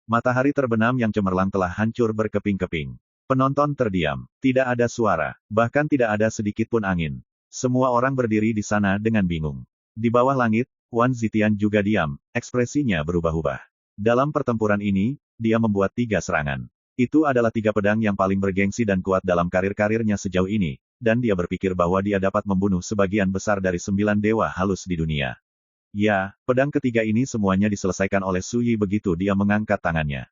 Matahari terbenam yang cemerlang telah hancur berkeping-keping. Penonton terdiam. Tidak ada suara, bahkan tidak ada sedikit pun angin. Semua orang berdiri di sana dengan bingung. Di bawah langit, Wan Zitian juga diam, ekspresinya berubah-ubah. Dalam pertempuran ini, dia membuat 3 serangan. Itu adalah 3 pedang yang paling bergengsi dan kuat dalam karir-karirnya sejauh ini, dan dia berpikir bahwa dia dapat membunuh sebagian besar dari 9 dewa halus di dunia. Ya, pedang ketiga ini semuanya diselesaikan oleh Su Yi begitu dia mengangkat tangannya.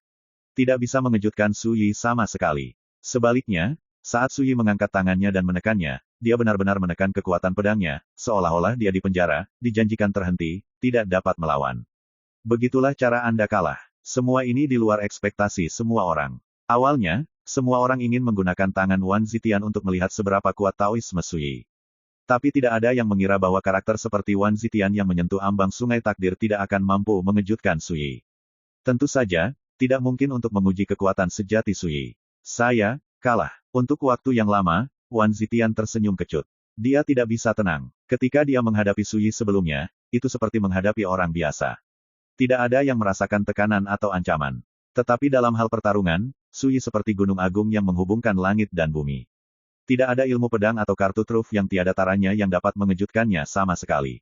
Tidak bisa mengejutkan Su Yi sama sekali. Sebaliknya, saat Su Yi mengangkat tangannya dan menekannya, dia benar-benar menekan kekuatan pedangnya, seolah-olah dia dipenjara, dijanjikan terhenti, tidak dapat melawan. Begitulah cara Anda kalah. Semua ini di luar ekspektasi semua orang. Awalnya, semua orang ingin menggunakan tangan Wan Zitian untuk melihat seberapa kuat Taoisme Su Yi. Tapi tidak ada yang mengira bahwa karakter seperti Wan Zitian yang menyentuh ambang sungai takdir tidak akan mampu mengejutkan Su Yi. Tentu saja, tidak mungkin untuk menguji kekuatan sejati Su Yi. Saya kalah. Untuk waktu yang lama, Wan Zitian tersenyum kecut. Dia tidak bisa tenang. Ketika dia menghadapi Su Yi sebelumnya, itu seperti menghadapi orang biasa. Tidak ada yang merasakan tekanan atau ancaman. Tetapi dalam hal pertarungan, Su Yi seperti gunung agung yang menghubungkan langit dan bumi. Tidak ada ilmu pedang atau kartu truf yang tiada taranya yang dapat mengejutkannya sama sekali.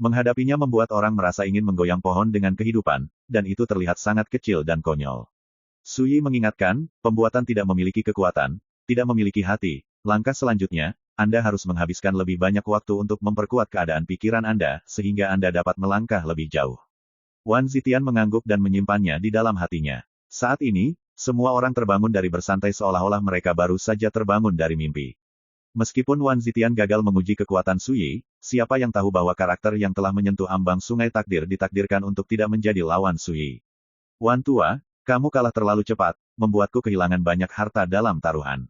Menghadapinya membuat orang merasa ingin menggoyang pohon dengan kehidupan, dan itu terlihat sangat kecil dan konyol. Suyi mengingatkan, pembuatan tidak memiliki kekuatan, tidak memiliki hati. Langkah selanjutnya, Anda harus menghabiskan lebih banyak waktu untuk memperkuat keadaan pikiran Anda, sehingga Anda dapat melangkah lebih jauh. Wan Zitian mengangguk dan menyimpannya di dalam hatinya. Saat ini, semua orang terbangun dari bersantai seolah-olah mereka baru saja terbangun dari mimpi. Meskipun Wan Zitian gagal menguji kekuatan Suyi, siapa yang tahu bahwa karakter yang telah menyentuh ambang sungai takdir ditakdirkan untuk tidak menjadi lawan Suyi. Wan Tua, kamu kalah terlalu cepat, membuatku kehilangan banyak harta dalam taruhan.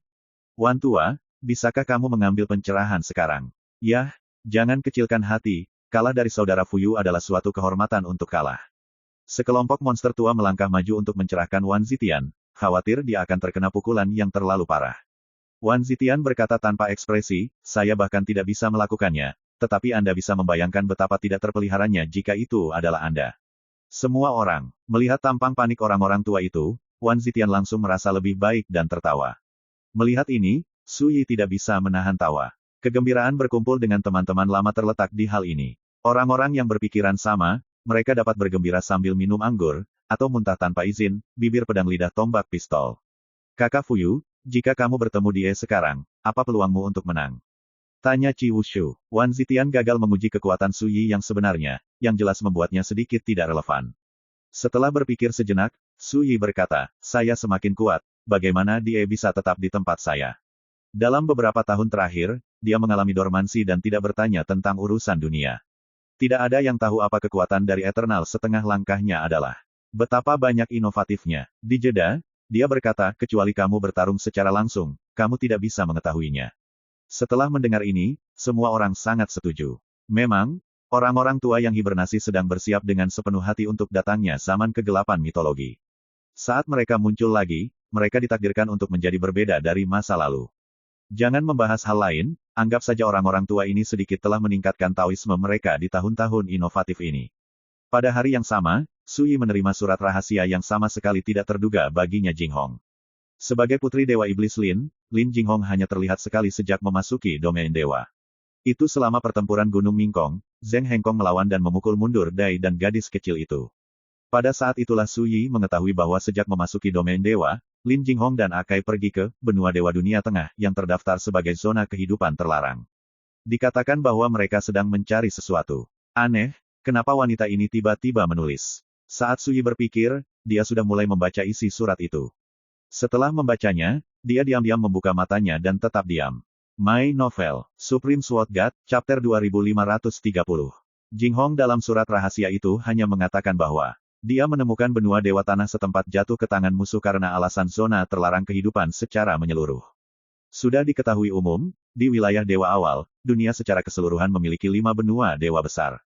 Wan Tua, bisakah kamu mengambil pencerahan sekarang? Yah, jangan kecilkan hati, kalah dari saudara Fuyu adalah suatu kehormatan untuk kalah. Sekelompok monster tua melangkah maju untuk mencerahkan Wan Zitian, khawatir dia akan terkena pukulan yang terlalu parah. Wan Zitian berkata tanpa ekspresi, saya bahkan tidak bisa melakukannya, tetapi Anda bisa membayangkan betapa tidak terpeliharanya jika itu adalah Anda. Semua orang, melihat tampang panik orang-orang tua itu, Wan Zitian langsung merasa lebih baik dan tertawa. Melihat ini, Suyi tidak bisa menahan tawa. Kegembiraan berkumpul dengan teman-teman lama terletak di hal ini. Orang-orang yang berpikiran sama, mereka dapat bergembira sambil minum anggur, atau muntah tanpa izin, bibir pedang lidah tombak pistol. Kakak Fuyu, jika kamu bertemu dia sekarang, apa peluangmu untuk menang? Tanya Qi Wushu. Wan Zitian gagal menguji kekuatan Suyi yang sebenarnya, yang jelas membuatnya sedikit tidak relevan. Setelah berpikir sejenak, Suyi berkata, saya semakin kuat, bagaimana dia bisa tetap di tempat saya? Dalam beberapa tahun terakhir, dia mengalami dormansi dan tidak bertanya tentang urusan dunia. Tidak ada yang tahu apa kekuatan dari Eternal setengah langkahnya adalah. Betapa banyak inovatifnya. Di jeda, dia berkata, kecuali kamu bertarung secara langsung, kamu tidak bisa mengetahuinya. Setelah mendengar ini, semua orang sangat setuju. Memang, orang-orang tua yang hibernasi sedang bersiap dengan sepenuh hati untuk datangnya zaman kegelapan mitologi. Saat mereka muncul lagi, mereka ditakdirkan untuk menjadi berbeda dari masa lalu. Jangan membahas hal lain, anggap saja orang-orang tua ini sedikit telah meningkatkan Taoisme mereka di tahun-tahun inovatif ini. Pada hari yang sama, Suyi menerima surat rahasia yang sama sekali tidak terduga baginya Jinghong. Sebagai putri Dewa Iblis Lin Jinghong hanya terlihat sekali sejak memasuki domain dewa. Itu selama pertempuran Gunung Mingkong, Zheng Hengkong melawan dan memukul mundur Dai dan gadis kecil itu. Pada saat itulah Suyi mengetahui bahwa sejak memasuki domain dewa, Lin Jinghong dan Akai pergi ke benua dewa dunia tengah yang terdaftar sebagai zona kehidupan terlarang. Dikatakan bahwa mereka sedang mencari sesuatu. Aneh, kenapa wanita ini tiba-tiba menulis? Saat Suyi berpikir, dia sudah mulai membaca isi surat itu. Setelah membacanya, dia diam-diam membuka matanya dan tetap diam. My Novel, Supreme Sword God, Chapter 2530. Jinghong dalam surat rahasia itu hanya mengatakan bahwa dia menemukan benua dewa tanah setempat jatuh ke tangan musuh karena alasan zona terlarang kehidupan secara menyeluruh. Sudah diketahui umum, di wilayah dewa awal, dunia secara keseluruhan memiliki 5 benua dewa besar.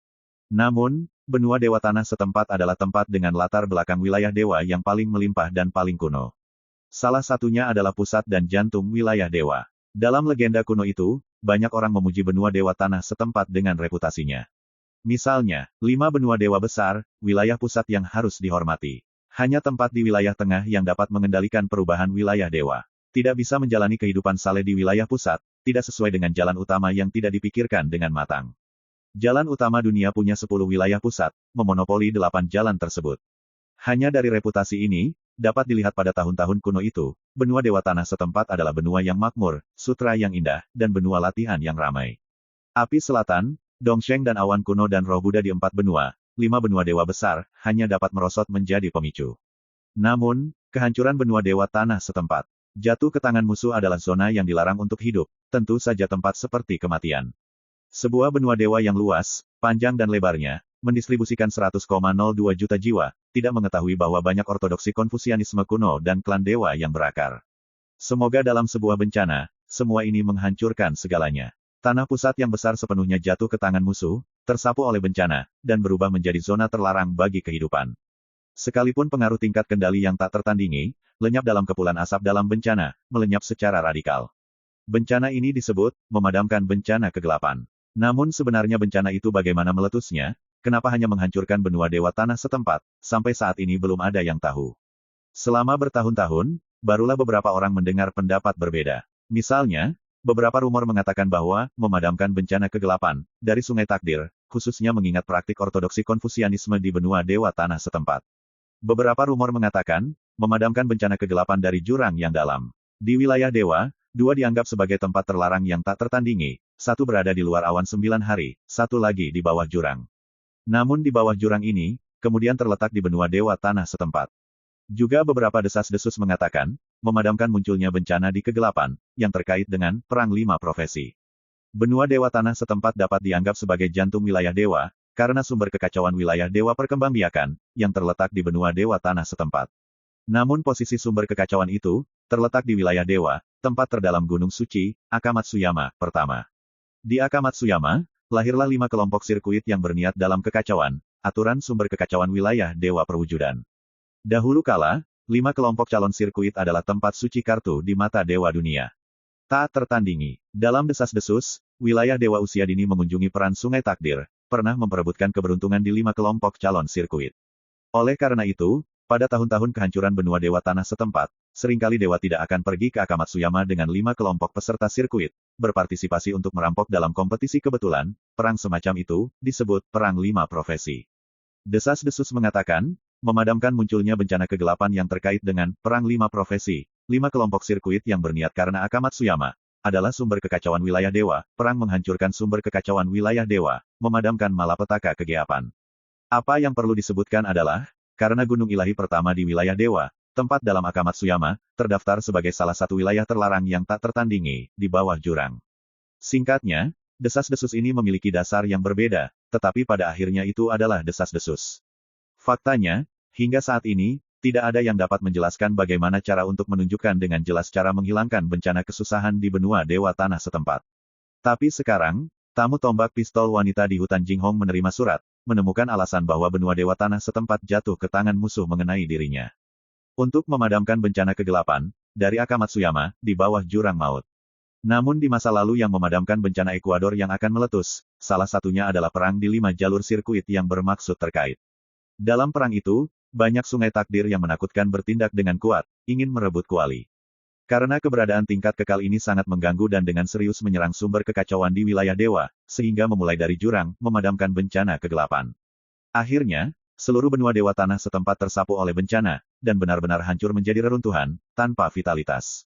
Namun, benua dewa tanah setempat adalah tempat dengan latar belakang wilayah dewa yang paling melimpah dan paling kuno. Salah satunya adalah pusat dan jantung wilayah dewa. Dalam legenda kuno itu, banyak orang memuji benua dewa tanah setempat dengan reputasinya. Misalnya, 5 benua dewa besar, wilayah pusat yang harus dihormati. Hanya tempat di wilayah tengah yang dapat mengendalikan perubahan wilayah dewa. Tidak bisa menjalani kehidupan saleh di wilayah pusat, tidak sesuai dengan jalan utama yang tidak dipikirkan dengan matang. Jalan utama dunia punya 10 wilayah pusat, memonopoli 8 jalan tersebut. Hanya dari reputasi ini, dapat dilihat pada tahun-tahun kuno itu, benua dewa tanah setempat adalah benua yang makmur, sutra yang indah, dan benua latihan yang ramai. Api selatan, Dongsheng dan awan kuno dan roh Buddha di 4 benua, 5 benua dewa besar, hanya dapat merosot menjadi pemicu. Namun, kehancuran benua dewa tanah setempat. Jatuh ke tangan musuh adalah zona yang dilarang untuk hidup, tentu saja tempat seperti kematian. Sebuah benua dewa yang luas, panjang dan lebarnya, mendistribusikan 100,02 juta jiwa, tidak mengetahui bahwa banyak ortodoksi Konfusianisme kuno dan klan dewa yang berakar. Semoga dalam sebuah bencana, semua ini menghancurkan segalanya. Tanah pusat yang besar sepenuhnya jatuh ke tangan musuh, tersapu oleh bencana, dan berubah menjadi zona terlarang bagi kehidupan. Sekalipun pengaruh tingkat kendali yang tak tertandingi, lenyap dalam kepulan asap dalam bencana, melenyap secara radikal. Bencana ini disebut, memadamkan bencana kegelapan. Namun sebenarnya bencana itu bagaimana meletusnya, kenapa hanya menghancurkan benua dewa tanah setempat, sampai saat ini belum ada yang tahu. Selama bertahun-tahun, barulah beberapa orang mendengar pendapat berbeda. Misalnya, beberapa rumor mengatakan bahwa, memadamkan bencana kegelapan, dari Sungai Takdir, khususnya mengingat praktik ortodoksi Konfusianisme di benua dewa tanah setempat. Beberapa rumor mengatakan, memadamkan bencana kegelapan dari jurang yang dalam. Di wilayah dewa, 2 dianggap sebagai tempat terlarang yang tak tertandingi, 1 berada di luar awan 9 hari, 1 lagi di bawah jurang. Namun di bawah jurang ini, kemudian terletak di benua dewa tanah setempat. Juga beberapa desas-desus mengatakan, memadamkan munculnya bencana di kegelapan, yang terkait dengan perang 5 profesi. Benua dewa tanah setempat dapat dianggap sebagai jantung wilayah dewa, karena sumber kekacauan wilayah dewa perkembangbiakan, yang terletak di benua dewa tanah setempat. Namun posisi sumber kekacauan itu, terletak di wilayah dewa, tempat terdalam Gunung Suci, Akamatsuyama, pertama. Di Akamatsuyama, lahirlah 5 kelompok sirkuit yang berniat dalam kekacauan, aturan sumber kekacauan wilayah dewa perwujudan. Dahulu kala, 5 kelompok calon sirkuit adalah tempat suci kartu di mata dewa dunia. Tak tertandingi. Dalam desas-desus, wilayah dewa usia dini mengunjungi peran Sungai Takdir, pernah memperebutkan keberuntungan di 5 kelompok calon sirkuit. Oleh karena itu, pada tahun-tahun kehancuran benua dewa tanah setempat, seringkali dewa tidak akan pergi ke Akamatsuyama dengan 5 kelompok peserta sirkuit, berpartisipasi untuk merampok dalam kompetisi kebetulan. Perang semacam itu disebut perang 5 profesi. Desas-desus mengatakan, memadamkan munculnya bencana kegelapan yang terkait dengan perang 5 profesi, 5 kelompok sirkuit yang berniat karena Akamatsuyama, adalah sumber kekacauan wilayah dewa, perang menghancurkan sumber kekacauan wilayah dewa, memadamkan malapetaka kegeapan. Apa yang perlu disebutkan adalah, karena gunung ilahi pertama di wilayah dewa, tempat dalam Akamatsuyama, terdaftar sebagai salah satu wilayah terlarang yang tak tertandingi, di bawah jurang. Singkatnya, desas-desus ini memiliki dasar yang berbeda, tetapi pada akhirnya itu adalah desas-desus. Faktanya, hingga saat ini, tidak ada yang dapat menjelaskan bagaimana cara untuk menunjukkan dengan jelas cara menghilangkan bencana kesusahan di benua dewa tanah setempat. Tapi sekarang, tamu tombak pistol wanita di hutan Jinghong menerima surat, menemukan alasan bahwa benua dewa tanah setempat jatuh ke tangan musuh mengenai dirinya. Untuk memadamkan bencana kegelapan, dari Akamatsuyama, di bawah jurang maut. Namun di masa lalu yang memadamkan bencana Ekuador yang akan meletus, salah satunya adalah perang di 5 jalur sirkuit yang bermaksud terkait. Dalam perang itu, banyak sungai takdir yang menakutkan bertindak dengan kuat, ingin merebut kuali. Karena keberadaan tingkat kekal ini sangat mengganggu dan dengan serius menyerang sumber kekacauan di wilayah dewa, sehingga memulai dari jurang, memadamkan bencana kegelapan. Akhirnya, seluruh benua dewa tanah setempat tersapu oleh bencana, dan benar-benar hancur menjadi reruntuhan, tanpa vitalitas.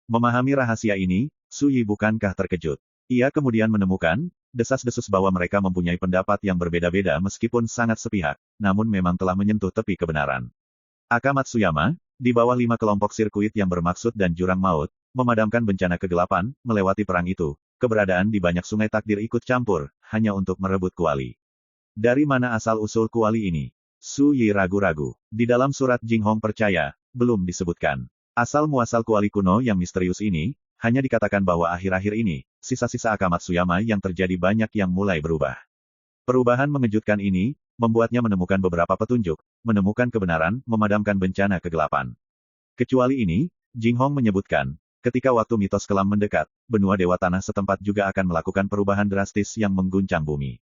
Memahami rahasia ini, Su Yi bukankah terkejut? Ia kemudian menemukan, desas-desus bahwa mereka mempunyai pendapat yang berbeda-beda meskipun sangat sepihak, namun memang telah menyentuh tepi kebenaran. Akamatsuyama, di bawah 5 kelompok sirkuit yang bermaksud dan jurang maut, memadamkan bencana kegelapan, melewati perang itu, keberadaan di banyak sungai takdir ikut campur, hanya untuk merebut kuali. Dari mana asal-usul kuali ini? Su Yi ragu-ragu. Di dalam surat Jinghong percaya, belum disebutkan. Asal-muasal kuali kuno yang misterius ini, hanya dikatakan bahwa akhir-akhir ini, sisa-sisa Akamatsuyama yang terjadi banyak yang mulai berubah. Perubahan mengejutkan ini, membuatnya menemukan beberapa petunjuk, menemukan kebenaran, memadamkan bencana kegelapan. Kecuali ini, Jinghong menyebutkan, ketika waktu mitos kelam mendekat, benua dewa tanah setempat juga akan melakukan perubahan drastis yang mengguncang bumi.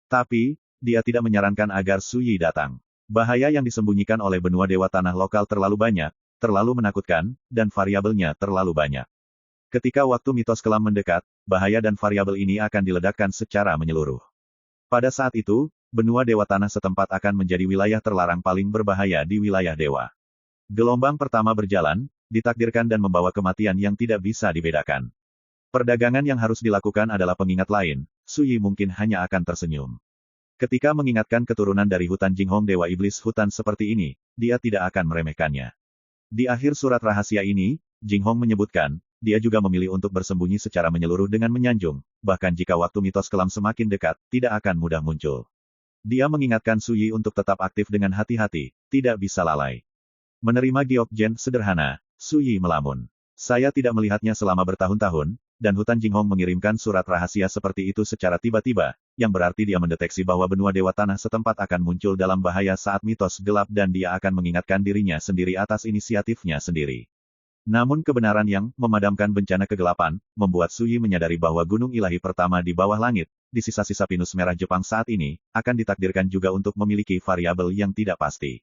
Tapi, dia tidak menyarankan agar Su Yi datang. Bahaya yang disembunyikan oleh benua dewa tanah lokal terlalu banyak, terlalu menakutkan, dan variabelnya terlalu banyak. Ketika waktu mitos kelam mendekat, bahaya dan variabel ini akan diledakkan secara menyeluruh. Pada saat itu, benua dewa tanah setempat akan menjadi wilayah terlarang paling berbahaya di wilayah dewa. Gelombang pertama berjalan, ditakdirkan dan membawa kematian yang tidak bisa dibedakan. Perdagangan yang harus dilakukan adalah pengingat lain, Su Yi mungkin hanya akan tersenyum. Ketika mengingatkan keturunan dari hutan Jinghong Dewa Iblis hutan seperti ini, dia tidak akan meremehkannya. Di akhir surat rahasia ini, Jinghong menyebutkan, dia juga memilih untuk bersembunyi secara menyeluruh dengan menyanjung, bahkan jika waktu mitos kelam semakin dekat, tidak akan mudah muncul. Dia mengingatkan Su Yi untuk tetap aktif dengan hati-hati, tidak bisa lalai. Menerima Gyokjen sederhana, Su Yi melamun. Saya tidak melihatnya selama bertahun-tahun, dan hutan Jinghong mengirimkan surat rahasia seperti itu secara tiba-tiba, yang berarti dia mendeteksi bahwa benua dewa tanah setempat akan muncul dalam bahaya saat mitos gelap dan dia akan mengingatkan dirinya sendiri atas inisiatifnya sendiri. Namun kebenaran yang memadamkan bencana kegelapan, membuat Su Yi menyadari bahwa gunung ilahi pertama di bawah langit, di sisa-sisa pinus merah Jepang saat ini, akan ditakdirkan juga untuk memiliki variabel yang tidak pasti.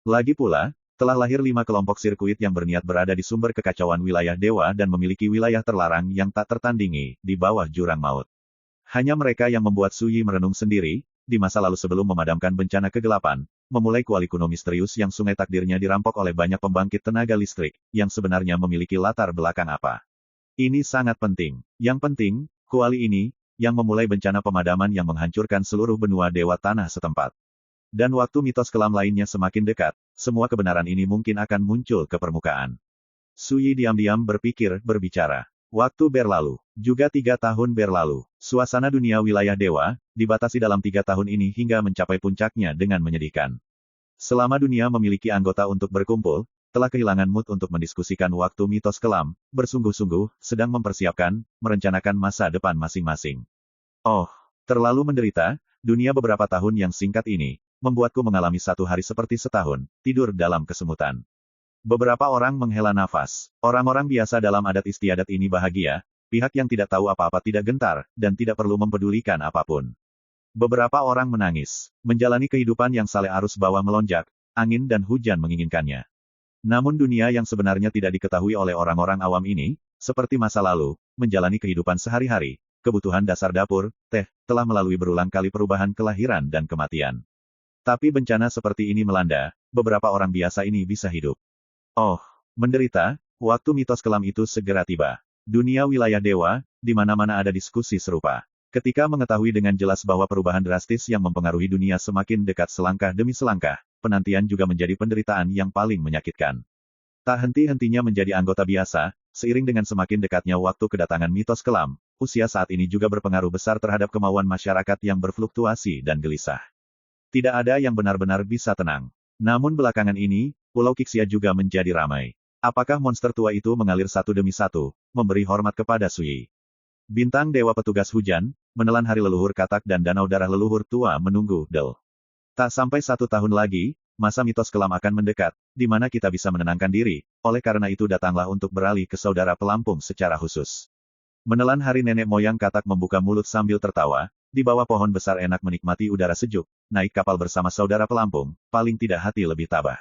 Lagi pula, telah lahir 5 kelompok sirkuit yang berniat berada di sumber kekacauan wilayah dewa dan memiliki wilayah terlarang yang tak tertandingi, di bawah jurang maut. Hanya mereka yang membuat Su Yi merenung sendiri, di masa lalu sebelum memadamkan bencana kegelapan, memulai kuali kuno misterius yang sungai takdirnya dirampok oleh banyak pembangkit tenaga listrik, yang sebenarnya memiliki latar belakang apa. Ini sangat penting. Yang penting, kuali ini, yang memulai bencana pemadaman yang menghancurkan seluruh benua dewa tanah setempat. Dan waktu mitos kelam lainnya semakin dekat, semua kebenaran ini mungkin akan muncul ke permukaan. Suyi diam-diam berbicara. Waktu berlalu. Juga 3 tahun berlalu. Suasana dunia wilayah dewa, dibatasi dalam 3 tahun ini hingga mencapai puncaknya dengan menyedihkan. Selama dunia memiliki anggota untuk berkumpul, telah kehilangan mood untuk mendiskusikan waktu mitos kelam, bersungguh-sungguh, sedang mempersiapkan, merencanakan masa depan masing-masing. Oh, terlalu menderita, dunia beberapa tahun yang singkat ini, membuatku mengalami satu hari seperti setahun, tidur dalam kesemutan. Beberapa orang menghela nafas. Orang-orang biasa dalam adat istiadat ini bahagia, pihak yang tidak tahu apa-apa tidak gentar, dan tidak perlu mempedulikan apapun. Beberapa orang menangis, menjalani kehidupan yang saleh arus bawah melonjak, angin dan hujan menginginkannya. Namun dunia yang sebenarnya tidak diketahui oleh orang-orang awam ini, seperti masa lalu, menjalani kehidupan sehari-hari, kebutuhan dasar dapur, teh, telah melalui berulang kali perubahan kelahiran dan kematian. Tapi bencana seperti ini melanda, beberapa orang biasa ini bisa hidup. Oh, menderita, waktu mitos kelam itu segera tiba. Dunia wilayah dewa, di mana-mana ada diskusi serupa. Ketika mengetahui dengan jelas bahwa perubahan drastis yang mempengaruhi dunia semakin dekat selangkah demi selangkah, penantian juga menjadi penderitaan yang paling menyakitkan. Tak henti-hentinya menjadi anggota biasa, seiring dengan semakin dekatnya waktu kedatangan mitos kelam, usia saat ini juga berpengaruh besar terhadap kemauan masyarakat yang berfluktuasi dan gelisah. Tidak ada yang benar-benar bisa tenang. Namun belakangan ini, Pulau Qixia juga menjadi ramai. Apakah monster tua itu mengalir satu demi satu, memberi hormat kepada Suyi? Bintang Dewa Petugas Hujan, menelan hari leluhur katak dan danau darah leluhur tua menunggu, Del. Tak sampai 1 tahun lagi, masa mitos kelam akan mendekat, di mana kita bisa menenangkan diri, oleh karena itu datanglah untuk beralih ke saudara pelampung secara khusus. Menelan hari nenek moyang katak membuka mulut sambil tertawa, di bawah pohon besar enak menikmati udara sejuk, naik kapal bersama saudara pelampung, paling tidak hati lebih tabah.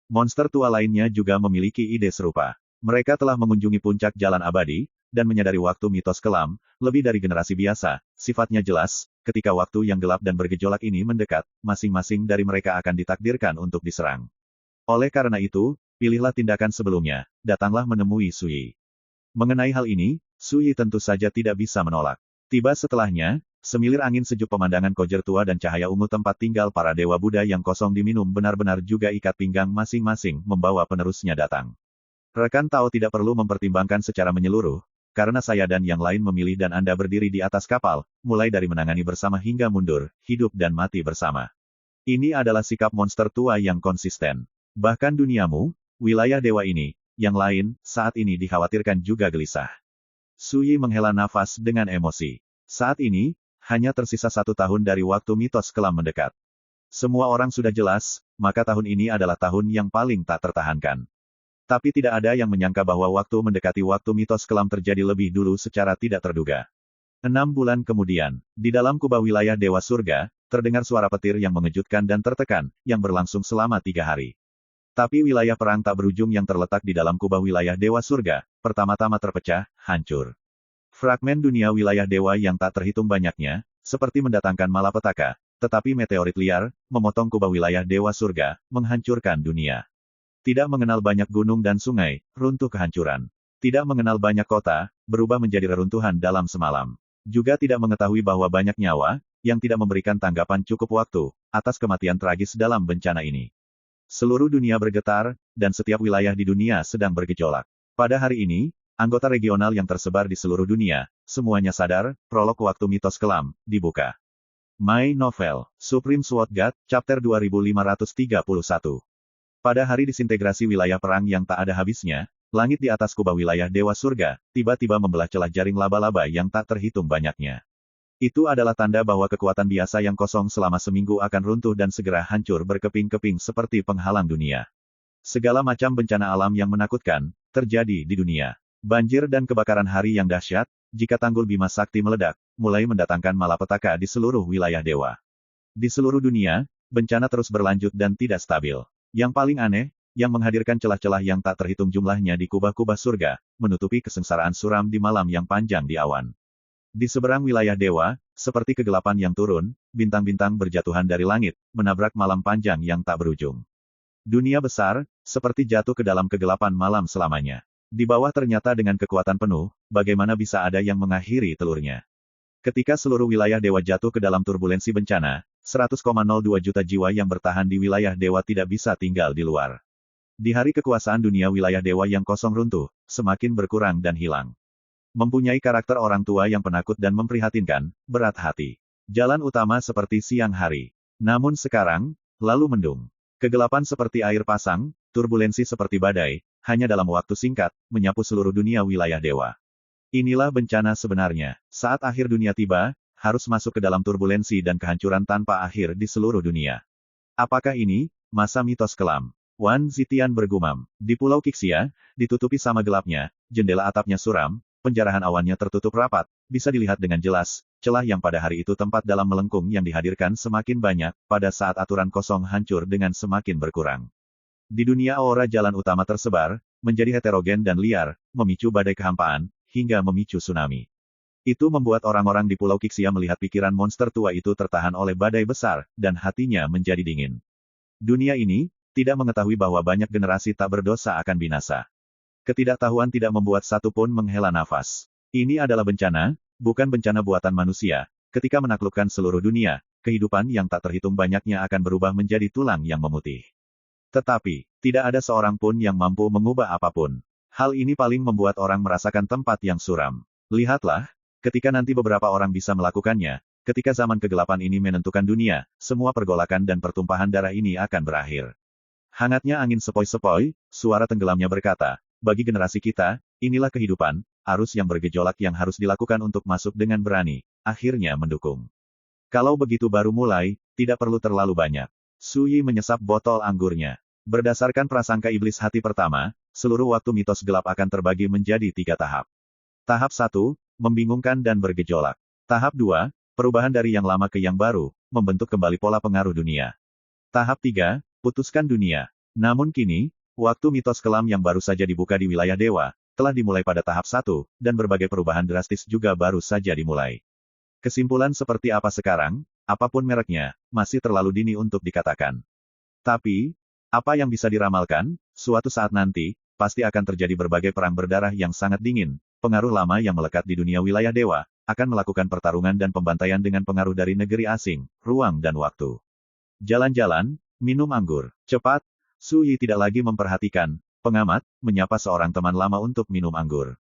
Monster tua lainnya juga memiliki ide serupa. Mereka telah mengunjungi puncak jalan abadi, dan menyadari waktu mitos kelam, lebih dari generasi biasa, sifatnya jelas, ketika waktu yang gelap dan bergejolak ini mendekat, masing-masing dari mereka akan ditakdirkan untuk diserang. Oleh karena itu, pilihlah tindakan sebelumnya, datanglah menemui Suyi. Mengenai hal ini, Suyi tentu saja tidak bisa menolak. Tiba setelahnya, semilir angin sejuk pemandangan kojer tua dan cahaya ungu tempat tinggal para dewa Buddha yang kosong diminum benar-benar juga ikat pinggang masing-masing membawa penerusnya datang. Rekan Tao tidak perlu mempertimbangkan secara menyeluruh, karena saya dan yang lain memilih dan Anda berdiri di atas kapal, mulai dari menangani bersama hingga mundur, hidup dan mati bersama. Ini adalah sikap monster tua yang konsisten. Bahkan duniamu, wilayah dewa ini, yang lain, saat ini dikhawatirkan juga gelisah. Suyi menghela nafas dengan emosi. Saat ini, hanya tersisa 1 tahun dari waktu mitos kelam mendekat. Semua orang sudah jelas, maka tahun ini adalah tahun yang paling tak tertahankan. Tapi tidak ada yang menyangka bahwa waktu mendekati waktu mitos kelam terjadi lebih dulu secara tidak terduga. 6 bulan kemudian, di dalam kubah wilayah Dewa Surga, terdengar suara petir yang mengejutkan dan tertekan, yang berlangsung selama 3 hari. Tapi wilayah perang tak berujung yang terletak di dalam kubah wilayah Dewa Surga, pertama-tama terpecah, hancur. Fragmen dunia wilayah dewa yang tak terhitung banyaknya, seperti mendatangkan malapetaka, tetapi meteorit liar, memotong kubah wilayah Dewa Surga, menghancurkan dunia. Tidak mengenal banyak gunung dan sungai, runtuh kehancuran. Tidak mengenal banyak kota, berubah menjadi reruntuhan dalam semalam. Juga tidak mengetahui bahwa banyak nyawa, yang tidak memberikan tanggapan cukup waktu, atas kematian tragis dalam bencana ini. Seluruh dunia bergetar, dan setiap wilayah di dunia sedang bergejolak. Pada hari ini, anggota regional yang tersebar di seluruh dunia, semuanya sadar, prolog waktu mitos kelam, dibuka. My Novel, Supreme Sword God, Chapter 2531. Pada hari disintegrasi wilayah perang yang tak ada habisnya, langit di atas kubah wilayah Dewa Surga, tiba-tiba membelah celah jaring laba-laba yang tak terhitung banyaknya. Itu adalah tanda bahwa kekuatan biasa yang kosong selama seminggu akan runtuh dan segera hancur berkeping-keping seperti penghalang dunia. Segala macam bencana alam yang menakutkan, terjadi di dunia. Banjir dan kebakaran hari yang dahsyat, jika tanggul Bima Sakti meledak, mulai mendatangkan malapetaka di seluruh wilayah dewa. Di seluruh dunia, bencana terus berlanjut dan tidak stabil. Yang paling aneh, yang menghadirkan celah-celah yang tak terhitung jumlahnya di kubah-kubah surga, menutupi kesengsaraan suram di malam yang panjang di awan. Di seberang wilayah dewa, seperti kegelapan yang turun, bintang-bintang berjatuhan dari langit, menabrak malam panjang yang tak berujung. Dunia besar, seperti jatuh ke dalam kegelapan malam selamanya. Di bawah ternyata dengan kekuatan penuh, bagaimana bisa ada yang mengakhiri telurnya. Ketika seluruh wilayah dewa jatuh ke dalam turbulensi bencana, 100,02 juta jiwa yang bertahan di wilayah dewa tidak bisa tinggal di luar. Di hari kekuasaan dunia wilayah dewa yang kosong runtuh, semakin berkurang dan hilang. Mempunyai karakter orang tua yang penakut dan memprihatinkan, berat hati. Jalan utama seperti siang hari. Namun sekarang, lalu mendung. Kegelapan seperti air pasang, turbulensi seperti badai, hanya dalam waktu singkat, menyapu seluruh dunia wilayah dewa. Inilah bencana sebenarnya. Saat akhir dunia tiba, harus masuk ke dalam turbulensi dan kehancuran tanpa akhir di seluruh dunia. Apakah ini, masa mitos kelam? Wan Zitian bergumam. Di Pulau Qixia, ditutupi sama gelapnya, jendela atapnya suram, penjarahan awannya tertutup rapat, bisa dilihat dengan jelas, celah yang pada hari itu tempat dalam melengkung yang dihadirkan semakin banyak, pada saat aturan kosong hancur dengan semakin berkurang. Di dunia aura jalan utama tersebar, menjadi heterogen dan liar, memicu badai kehampaan, hingga memicu tsunami. Itu membuat orang-orang di Pulau Qixia melihat pikiran monster tua itu tertahan oleh badai besar, dan hatinya menjadi dingin. Dunia ini, tidak mengetahui bahwa banyak generasi tak berdosa akan binasa. Ketidaktahuan tidak membuat satu pun menghela nafas. Ini adalah bencana, bukan bencana buatan manusia. Ketika menaklukkan seluruh dunia, kehidupan yang tak terhitung banyaknya akan berubah menjadi tulang yang memutih. Tetapi, tidak ada seorang pun yang mampu mengubah apapun. Hal ini paling membuat orang merasakan tempat yang suram. Lihatlah, ketika nanti beberapa orang bisa melakukannya, ketika zaman kegelapan ini menentukan dunia, semua pergolakan dan pertumpahan darah ini akan berakhir. Hangatnya angin sepoi-sepoi, suara tenggelamnya berkata, bagi generasi kita, inilah kehidupan, arus yang bergejolak yang harus dilakukan untuk masuk dengan berani, akhirnya mendukung. Kalau begitu baru mulai, tidak perlu terlalu banyak. Su Yi menyesap botol anggurnya. Berdasarkan prasangka iblis hati pertama, seluruh waktu mitos gelap akan terbagi menjadi 3 tahap. Tahap 1, membingungkan dan bergejolak. Tahap 2, perubahan dari yang lama ke yang baru, membentuk kembali pola pengaruh dunia. Tahap 3, putuskan dunia. Namun kini, waktu mitos kelam yang baru saja dibuka di wilayah dewa, telah dimulai pada tahap 1, dan berbagai perubahan drastis juga baru saja dimulai. Kesimpulan seperti apa sekarang, apapun mereknya, masih terlalu dini untuk dikatakan. Tapi, apa yang bisa diramalkan, suatu saat nanti, pasti akan terjadi berbagai perang berdarah yang sangat dingin, pengaruh lama yang melekat di dunia wilayah dewa, akan melakukan pertarungan dan pembantaian dengan pengaruh dari negeri asing, ruang dan waktu. Jalan-jalan, minum anggur, cepat. Su Yi tidak lagi memperhatikan, pengamat, menyapa seorang teman lama untuk minum anggur.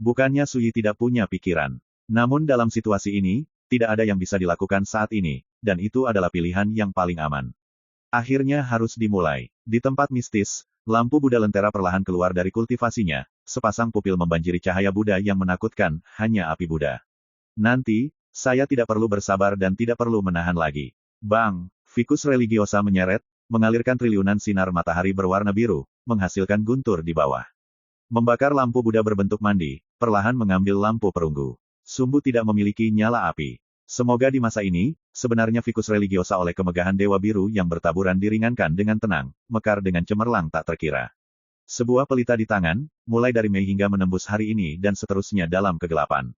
Bukannya Su Yi tidak punya pikiran. Namun dalam situasi ini, tidak ada yang bisa dilakukan saat ini, dan itu adalah pilihan yang paling aman. Akhirnya harus dimulai. Di tempat mistis, lampu Buddha lentera perlahan keluar dari kultivasinya, sepasang pupil membanjiri cahaya Buddha yang menakutkan, hanya api Buddha. Nanti, saya tidak perlu bersabar dan tidak perlu menahan lagi. Bang! Vicus religiosa menyeret, mengalirkan triliunan sinar matahari berwarna biru, menghasilkan guntur di bawah. Membakar lampu Buddha berbentuk mandi, perlahan mengambil lampu perunggu. Sumbu tidak memiliki nyala api. Semoga di masa ini, sebenarnya Vicus religiosa oleh kemegahan dewa biru yang bertaburan diringankan dengan tenang, mekar dengan cemerlang tak terkira. Sebuah pelita di tangan, mulai dari Mei hingga menembus hari ini dan seterusnya dalam kegelapan.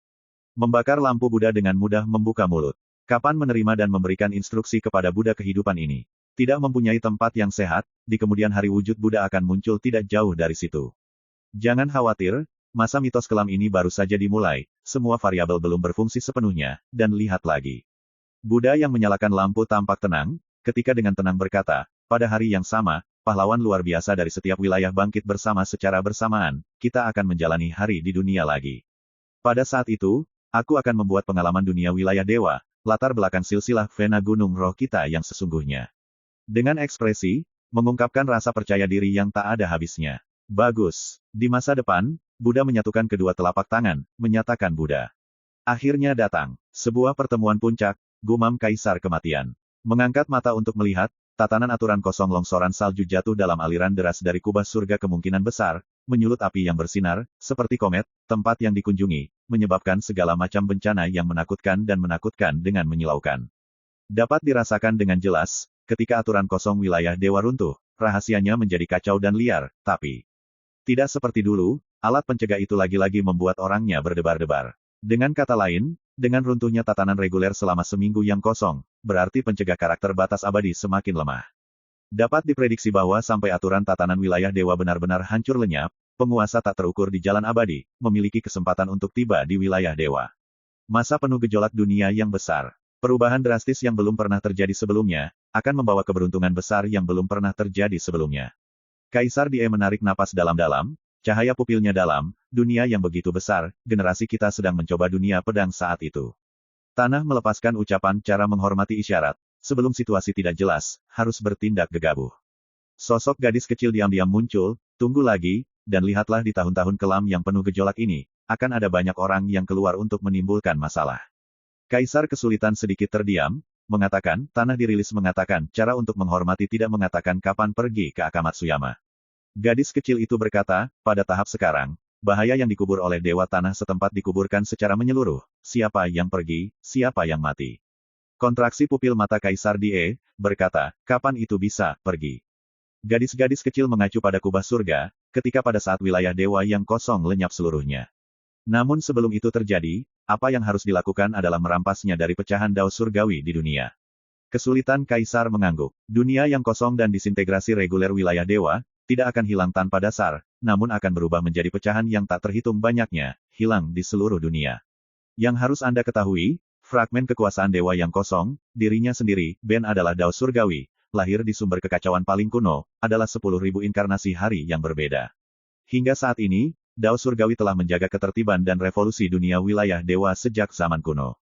Membakar lampu Buddha dengan mudah membuka mulut. Kapan menerima dan memberikan instruksi kepada Buddha kehidupan ini? Tidak mempunyai tempat yang sehat, di kemudian hari wujud Buddha akan muncul tidak jauh dari situ. Jangan khawatir, masa mitos kelam ini baru saja dimulai, semua variabel belum berfungsi sepenuhnya, dan lihat lagi. Buddha yang menyalakan lampu tampak tenang, ketika dengan tenang berkata, pada hari yang sama, pahlawan luar biasa dari setiap wilayah bangkit bersama secara bersamaan, kita akan menjalani hari di dunia lagi. Pada saat itu, aku akan membuat pengalaman dunia wilayah dewa, latar belakang silsilah Vena gunung roh kita yang sesungguhnya. Dengan ekspresi, mengungkapkan rasa percaya diri yang tak ada habisnya. Bagus. Di masa depan, Buddha menyatukan kedua telapak tangan, menyatakan Buddha. Akhirnya datang. Sebuah pertemuan puncak, gumam Kaisar Kematian. Mengangkat mata untuk melihat, tatanan aturan kosong longsoran salju jatuh dalam aliran deras dari kubah surga kemungkinan besar, menyulut api yang bersinar, seperti komet, tempat yang dikunjungi, menyebabkan segala macam bencana yang menakutkan dengan menyilaukan. Dapat dirasakan dengan jelas, ketika aturan kosong wilayah dewa runtuh, rahasianya menjadi kacau dan liar, tapi tidak seperti dulu, alat pencegah itu lagi-lagi membuat orangnya berdebar-debar. Dengan kata lain, Dengan runtuhnya tatanan reguler selama seminggu yang kosong, berarti pencegah karakter batas abadi semakin lemah. Dapat diprediksi bahwa sampai aturan tatanan wilayah dewa benar-benar hancur lenyap, penguasa tak terukur di jalan abadi, memiliki kesempatan untuk tiba di wilayah dewa. Masa penuh gejolak dunia yang besar. Perubahan drastis yang belum pernah terjadi sebelumnya, akan membawa keberuntungan besar yang belum pernah terjadi sebelumnya. Kaisar Die menarik napas dalam-dalam, cahaya pupilnya dalam, dunia yang begitu besar, generasi kita sedang mencoba dunia pedang saat itu. Tanah melepaskan ucapan cara menghormati isyarat, sebelum situasi tidak jelas, harus bertindak gegabah. Sosok gadis kecil diam-diam muncul, tunggu lagi, dan lihatlah di tahun-tahun kelam yang penuh gejolak ini, akan ada banyak orang yang keluar untuk menimbulkan masalah. Kaisar kesulitan sedikit terdiam, mengatakan, tanah dirilis mengatakan, cara untuk menghormati tidak mengatakan kapan pergi ke Akamatsuyama. Gadis kecil itu berkata, pada tahap sekarang, bahaya yang dikubur oleh dewa tanah setempat dikuburkan secara menyeluruh, siapa yang pergi, siapa yang mati. Kontraksi pupil mata Kaisar Die, berkata, kapan itu bisa pergi? Gadis-gadis kecil mengacu pada kubah surga, ketika pada saat wilayah dewa yang kosong lenyap seluruhnya. Namun sebelum itu terjadi, apa yang harus dilakukan adalah merampasnya dari pecahan dao surgawi di dunia. Kesulitan Kaisar mengangguk. Dunia yang kosong dan disintegrasi reguler wilayah dewa, tidak akan hilang tanpa dasar, namun akan berubah menjadi pecahan yang tak terhitung banyaknya, hilang di seluruh dunia. Yang harus Anda ketahui, fragmen kekuasaan dewa yang kosong, dirinya sendiri, Ben adalah dao surgawi, lahir di sumber kekacauan paling kuno, adalah 10.000 inkarnasi hari yang berbeda. Hingga saat ini, dao surgawi telah menjaga ketertiban dan revolusi dunia wilayah dewa sejak zaman kuno.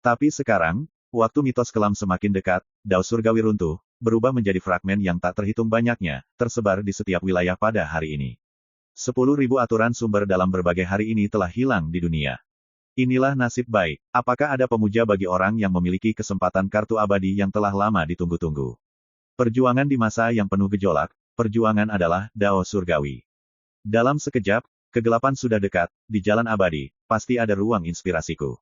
Tapi sekarang, waktu mitos kelam semakin dekat, dao surgawi runtuh, berubah menjadi fragmen yang tak terhitung banyaknya, tersebar di setiap wilayah pada hari ini. 10.000 aturan sumber dalam berbagai hari ini telah hilang di dunia. Inilah nasib baik. Apakah ada pemuja bagi orang yang memiliki kesempatan kartu abadi yang telah lama ditunggu-tunggu? Perjuangan di masa yang penuh gejolak, perjuangan adalah dao surgawi. Dalam sekejap, kegelapan sudah dekat, di jalan abadi, pasti ada ruang inspirasiku.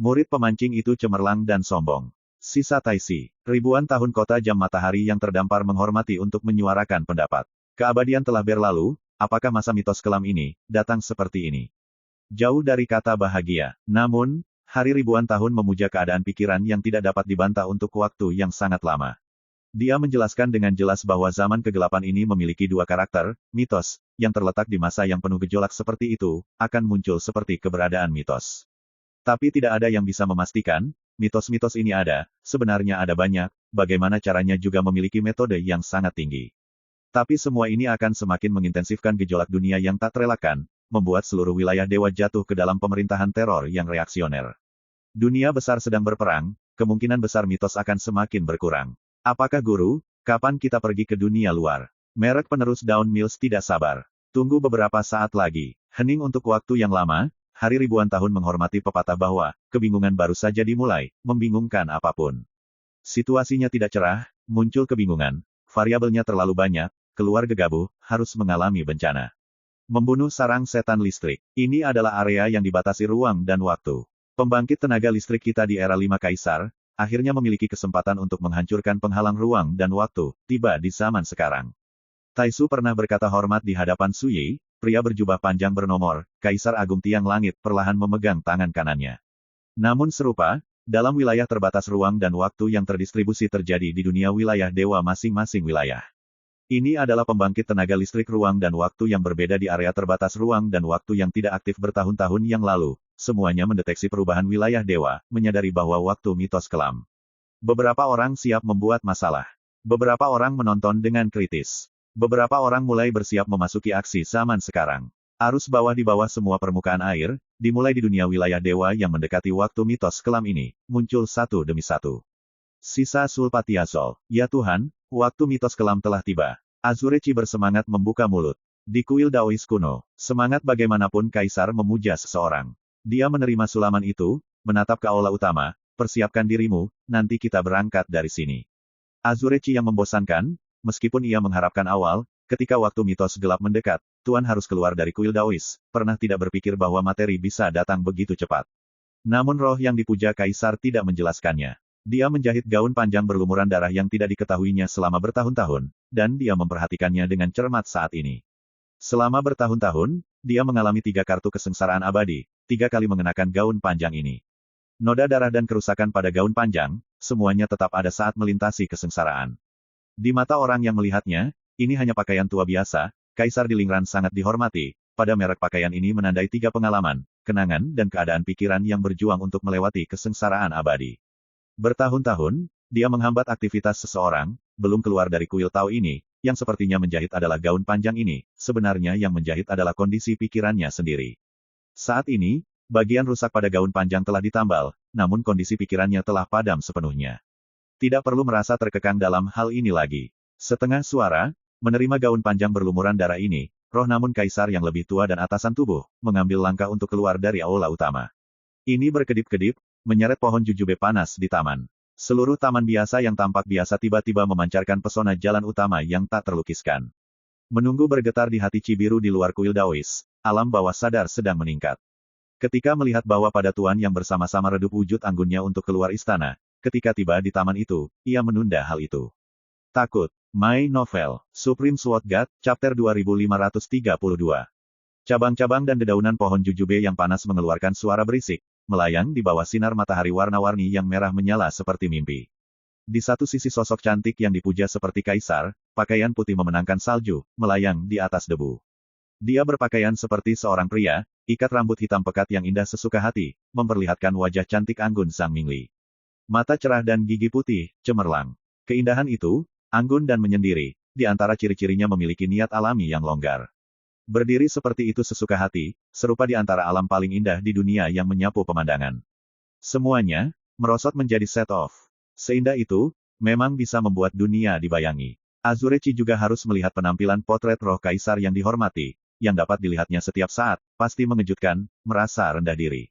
Murid pemancing itu cemerlang dan sombong. Sisa Taisi, ribuan tahun kota jam matahari yang terdampar menghormati untuk menyuarakan pendapat. Keabadian telah berlalu, apakah masa mitos kelam ini, datang seperti ini? Jauh dari kata bahagia. Namun, hari ribuan tahun memuja keadaan pikiran yang tidak dapat dibantah untuk waktu yang sangat lama. Dia menjelaskan dengan jelas bahwa zaman kegelapan ini memiliki dua karakter, mitos, yang terletak di masa yang penuh gejolak seperti itu, akan muncul seperti keberadaan mitos. Tapi tidak ada yang bisa memastikan, mitos-mitos ini ada, sebenarnya ada banyak, bagaimana caranya juga memiliki metode yang sangat tinggi. Tapi semua ini akan semakin mengintensifkan gejolak dunia yang tak terelakkan, membuat seluruh wilayah dewa jatuh ke dalam pemerintahan teror yang reaksioner. Dunia besar sedang berperang, kemungkinan besar mitos akan semakin berkurang. Apakah guru, kapan kita pergi ke dunia luar? Merek penerus Dawn Mills tidak sabar. Tunggu beberapa saat lagi. Hening untuk waktu yang lama, hari ribuan tahun menghormati pepatah bahwa, kebingungan baru saja dimulai, membingungkan apapun. Situasinya tidak cerah, muncul kebingungan, variabelnya terlalu banyak, keluar gegabah, harus mengalami bencana. Membunuh sarang setan listrik. Ini adalah area yang dibatasi ruang dan waktu. Pembangkit tenaga listrik kita di era 5 Kaisar, akhirnya memiliki kesempatan untuk menghancurkan penghalang ruang dan waktu, tiba di zaman sekarang. Taisu pernah berkata hormat di hadapan Su Yi, pria berjubah panjang bernomor, Kaisar Agung Tiang Langit perlahan memegang tangan kanannya. Namun serupa, dalam wilayah terbatas ruang dan waktu yang terdistribusi terjadi di dunia wilayah dewa masing-masing wilayah. Ini adalah pembangkit tenaga listrik ruang dan waktu yang berbeda di area terbatas ruang dan waktu yang tidak aktif bertahun-tahun yang lalu. Semuanya mendeteksi perubahan wilayah dewa, menyadari bahwa waktu mitos kelam. Beberapa orang siap membuat masalah. Beberapa orang menonton dengan kritis. Beberapa orang mulai bersiap memasuki aksi zaman sekarang. Arus bawah di bawah semua permukaan air, dimulai di dunia wilayah dewa yang mendekati waktu mitos kelam ini, muncul satu demi satu. Sisa Sulpatiazol. Ya Tuhan, waktu mitos kelam telah tiba. Azurechi bersemangat membuka mulut. Di kuil Daois kuno, semangat bagaimanapun Kaisar memuja seseorang. Dia menerima sulaman itu, menatap ke aula utama, persiapkan dirimu, nanti kita berangkat dari sini. Azurechi yang membosankan, meskipun ia mengharapkan awal, ketika waktu mitos gelap mendekat, Tuan harus keluar dari kuil Daois, pernah tidak berpikir bahwa materi bisa datang begitu cepat. Namun roh yang dipuja Kaisar tidak menjelaskannya. Dia menjahit gaun panjang berlumuran darah yang tidak diketahuinya selama bertahun-tahun, dan dia memperhatikannya dengan cermat saat ini. Selama bertahun-tahun, dia mengalami 3 kartu kesengsaraan abadi, 3 kali mengenakan gaun panjang ini. Noda darah dan kerusakan pada gaun panjang, semuanya tetap ada saat melintasi kesengsaraan. Di mata orang yang melihatnya, ini hanya pakaian tua biasa. Kaisar di Lingran sangat dihormati. Pada merek pakaian ini menandai 3 pengalaman, kenangan dan keadaan pikiran yang berjuang untuk melewati kesengsaraan abadi. Bertahun-tahun, dia menghambat aktivitas seseorang, belum keluar dari kuil Tao ini, yang sepertinya menjahit adalah gaun panjang ini, sebenarnya yang menjahit adalah kondisi pikirannya sendiri. Saat ini, bagian rusak pada gaun panjang telah ditambal, namun kondisi pikirannya telah padam sepenuhnya. Tidak perlu merasa terkekang dalam hal ini lagi. Setengah suara, menerima gaun panjang berlumuran darah ini, roh namun kaisar yang lebih tua dan atasan tubuh, mengambil langkah untuk keluar dari aula utama. Ini berkedip-kedip, menyeret pohon jujube panas di taman. Seluruh taman biasa yang tampak biasa tiba-tiba memancarkan pesona jalan utama yang tak terlukiskan. Menunggu bergetar di hati Cibiru di luar kuil Daois, alam bawah sadar sedang meningkat. Ketika melihat bahwa pada tuan yang bersama-sama redup wujud anggunnya untuk keluar istana, ketika tiba di taman itu, ia menunda hal itu. Takut. My Novel, Supreme Sword God, Chapter 2532. Cabang-cabang dan dedaunan pohon jujube yang panas mengeluarkan suara berisik, melayang di bawah sinar matahari warna-warni yang merah menyala seperti mimpi. Di satu sisi sosok cantik yang dipuja seperti kaisar, pakaian putih memenangkan salju, melayang di atas debu. Dia berpakaian seperti seorang pria, ikat rambut hitam pekat yang indah sesuka hati, memperlihatkan wajah cantik anggun Sang Mingli. Mata cerah dan gigi putih, cemerlang. Keindahan itu, anggun dan menyendiri, di antara ciri-cirinya memiliki niat alami yang longgar. Berdiri seperti itu sesuka hati, serupa di antara alam paling indah di dunia yang menyapu pemandangan. Semuanya, merosot menjadi set-off. Seindah itu, memang bisa membuat dunia dibayangi. Azurechi juga harus melihat penampilan potret roh kaisar yang dihormati, yang dapat dilihatnya setiap saat, pasti mengejutkan, merasa rendah diri.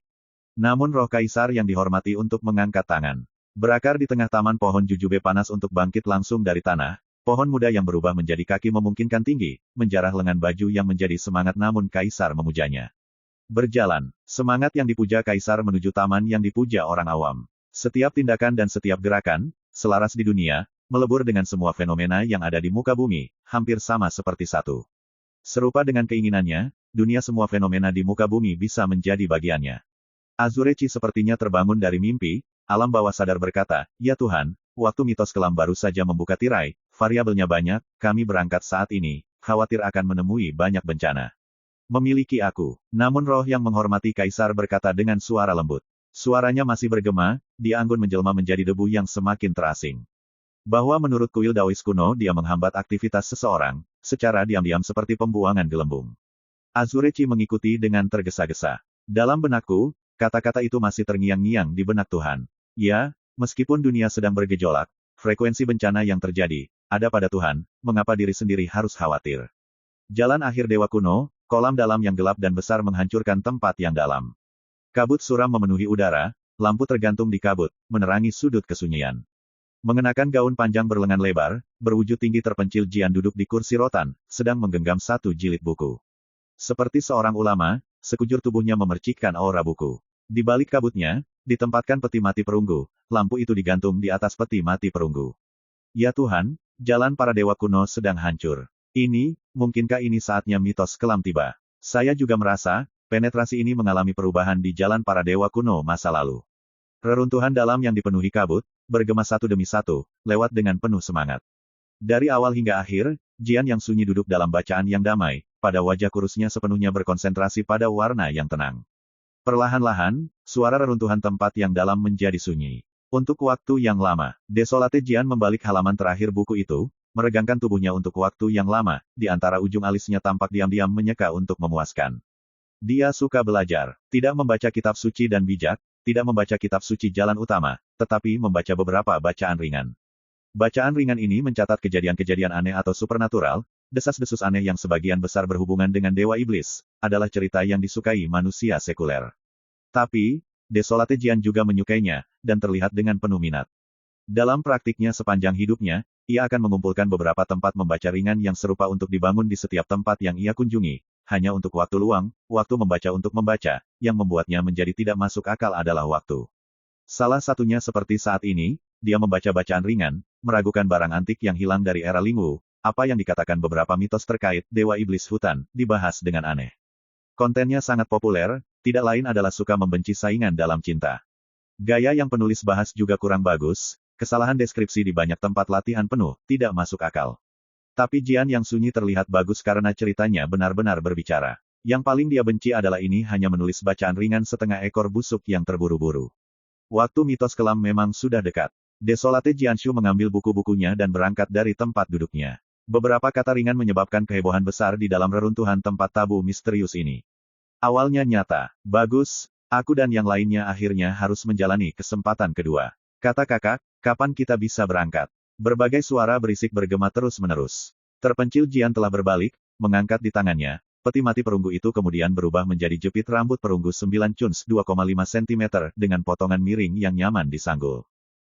Namun roh kaisar yang dihormati untuk mengangkat tangan. Berakar di tengah taman pohon jujube panas untuk bangkit langsung dari tanah, pohon muda yang berubah menjadi kaki memungkinkan tinggi, menjarah lengan baju yang menjadi semangat namun kaisar memujanya. Berjalan, semangat yang dipuja kaisar menuju taman yang dipuja orang awam. Setiap tindakan dan setiap gerakan, selaras di dunia, melebur dengan semua fenomena yang ada di muka bumi, hampir sama seperti satu. Serupa dengan keinginannya, dunia semua fenomena di muka bumi bisa menjadi bagiannya. Azurechi sepertinya terbangun dari mimpi, alam bawah sadar berkata, "Ya Tuhan, waktu mitos kelam baru saja membuka tirai, variabelnya banyak, kami berangkat saat ini, khawatir akan menemui banyak bencana. Memiliki aku." Namun roh yang menghormati kaisar berkata dengan suara lembut. Suaranya masih bergema, dia anggun menjelma menjadi debu yang semakin terasing. Bahwa menurut kuil Daois kuno dia menghambat aktivitas seseorang, secara diam-diam seperti pembuangan gelembung. Azurechi mengikuti dengan tergesa-gesa. Dalam benakku, kata-kata itu masih terngiang-ngiang di benak Tuhan. Ya, meskipun dunia sedang bergejolak, frekuensi bencana yang terjadi, ada pada Tuhan, mengapa diri sendiri harus khawatir? Jalan akhir dewa kuno, kolam dalam yang gelap dan besar menghancurkan tempat yang dalam. Kabut suram memenuhi udara, lampu tergantung di kabut, menerangi sudut kesunyian. Mengenakan gaun panjang berlengan lebar, berwujud tinggi terpencil Jian duduk di kursi rotan, sedang menggenggam satu jilid buku. Seperti seorang ulama, sekujur tubuhnya memercikkan aura buku. Di balik kabutnya, ditempatkan peti mati perunggu, lampu itu digantung di atas peti mati perunggu. Ya Tuhan, jalan para dewa kuno sedang hancur. Mungkinkah ini saatnya mitos kelam tiba? Saya juga merasa, penetrasi ini mengalami perubahan di jalan para dewa kuno masa lalu. Reruntuhan dalam yang dipenuhi kabut, bergema satu demi satu, lewat dengan penuh semangat. Dari awal hingga akhir, Jian yang sunyi duduk dalam bacaan yang damai, pada wajah kurusnya sepenuhnya berkonsentrasi pada warna yang tenang. Perlahan-lahan, suara reruntuhan tempat yang dalam menjadi sunyi. Untuk waktu yang lama, Desolate Jian membalik halaman terakhir buku itu, meregangkan tubuhnya untuk waktu yang lama, di antara ujung alisnya tampak diam-diam menyeka untuk memuaskan. Dia suka belajar, tidak membaca kitab suci dan bijak, tidak membaca kitab suci jalan utama, tetapi membaca beberapa bacaan ringan. Bacaan ringan ini mencatat kejadian-kejadian aneh atau supernatural, desas-desus aneh yang sebagian besar berhubungan dengan dewa iblis, adalah cerita yang disukai manusia sekuler. Tapi, Desolate Jian juga menyukainya, dan terlihat dengan penuh minat. Dalam praktiknya sepanjang hidupnya, ia akan mengumpulkan beberapa tempat membaca ringan yang serupa untuk dibangun di setiap tempat yang ia kunjungi, hanya untuk waktu luang, waktu membaca untuk membaca, yang membuatnya menjadi tidak masuk akal adalah waktu. Salah satunya seperti saat ini, dia membaca bacaan ringan, meragukan barang antik yang hilang dari era Lingwu, apa yang dikatakan beberapa mitos terkait dewa iblis hutan, dibahas dengan aneh. Kontennya sangat populer, tidak lain adalah suka membenci saingan dalam cinta. Gaya yang penulis bahas juga kurang bagus, kesalahan deskripsi di banyak tempat latihan penuh, tidak masuk akal. Tapi Jian Yang Sunyi terlihat bagus karena ceritanya benar-benar berbicara. Yang paling dia benci adalah ini hanya menulis bacaan ringan setengah ekor busuk yang terburu-buru. Waktu mitos kelam memang sudah dekat. Desolate Jianshu mengambil buku-bukunya dan berangkat dari tempat duduknya. Beberapa kata ringan menyebabkan kehebohan besar di dalam reruntuhan tempat tabu misterius ini. Awalnya nyata, bagus, aku dan yang lainnya akhirnya harus menjalani kesempatan kedua. Kata kakak, kapan kita bisa berangkat? Berbagai suara berisik bergema terus-menerus. Terpencil Jian telah berbalik, mengangkat di tangannya. Peti mati perunggu itu kemudian berubah menjadi jepit rambut perunggu 9 cuns 2,5 cm dengan potongan miring yang nyaman disanggul.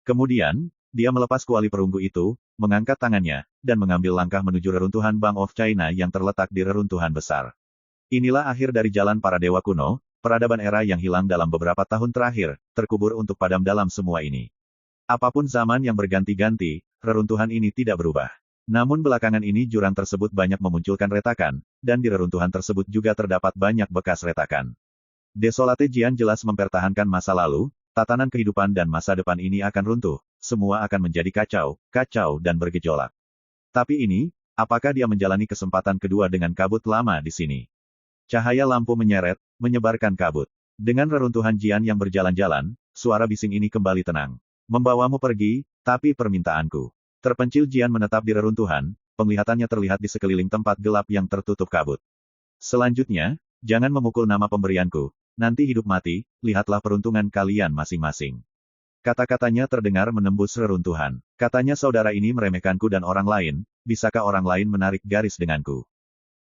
Kemudian, dia melepas kuali perunggu itu, mengangkat tangannya, dan mengambil langkah menuju reruntuhan Bank of China yang terletak di reruntuhan besar. Inilah akhir dari jalan para dewa kuno, peradaban era yang hilang dalam beberapa tahun terakhir, terkubur untuk padam dalam semua ini. Apapun zaman yang berganti-ganti, reruntuhan ini tidak berubah. Namun belakangan ini jurang tersebut banyak memunculkan retakan, dan di reruntuhan tersebut juga terdapat banyak bekas retakan. Desolate Jian jelas mempertahankan masa lalu, tatanan kehidupan dan masa depan ini akan runtuh, semua akan menjadi kacau, dan bergejolak. Tapi ini, apakah dia menjalani kesempatan kedua dengan kabut lama di sini? Cahaya lampu menyeret, menyebarkan kabut. Dengan reruntuhan Jian yang berjalan-jalan, suara bising ini kembali tenang. Membawamu pergi, tapi permintaanku. Terpencil Jian menetap di reruntuhan, penglihatannya terlihat di sekeliling tempat gelap yang tertutup kabut. Selanjutnya, jangan memukul nama pemberianku, nanti hidup mati, lihatlah peruntungan kalian masing-masing. Kata-katanya terdengar menembus reruntuhan. Katanya saudara ini meremehkanku dan orang lain, bisakah orang lain menarik garis denganku?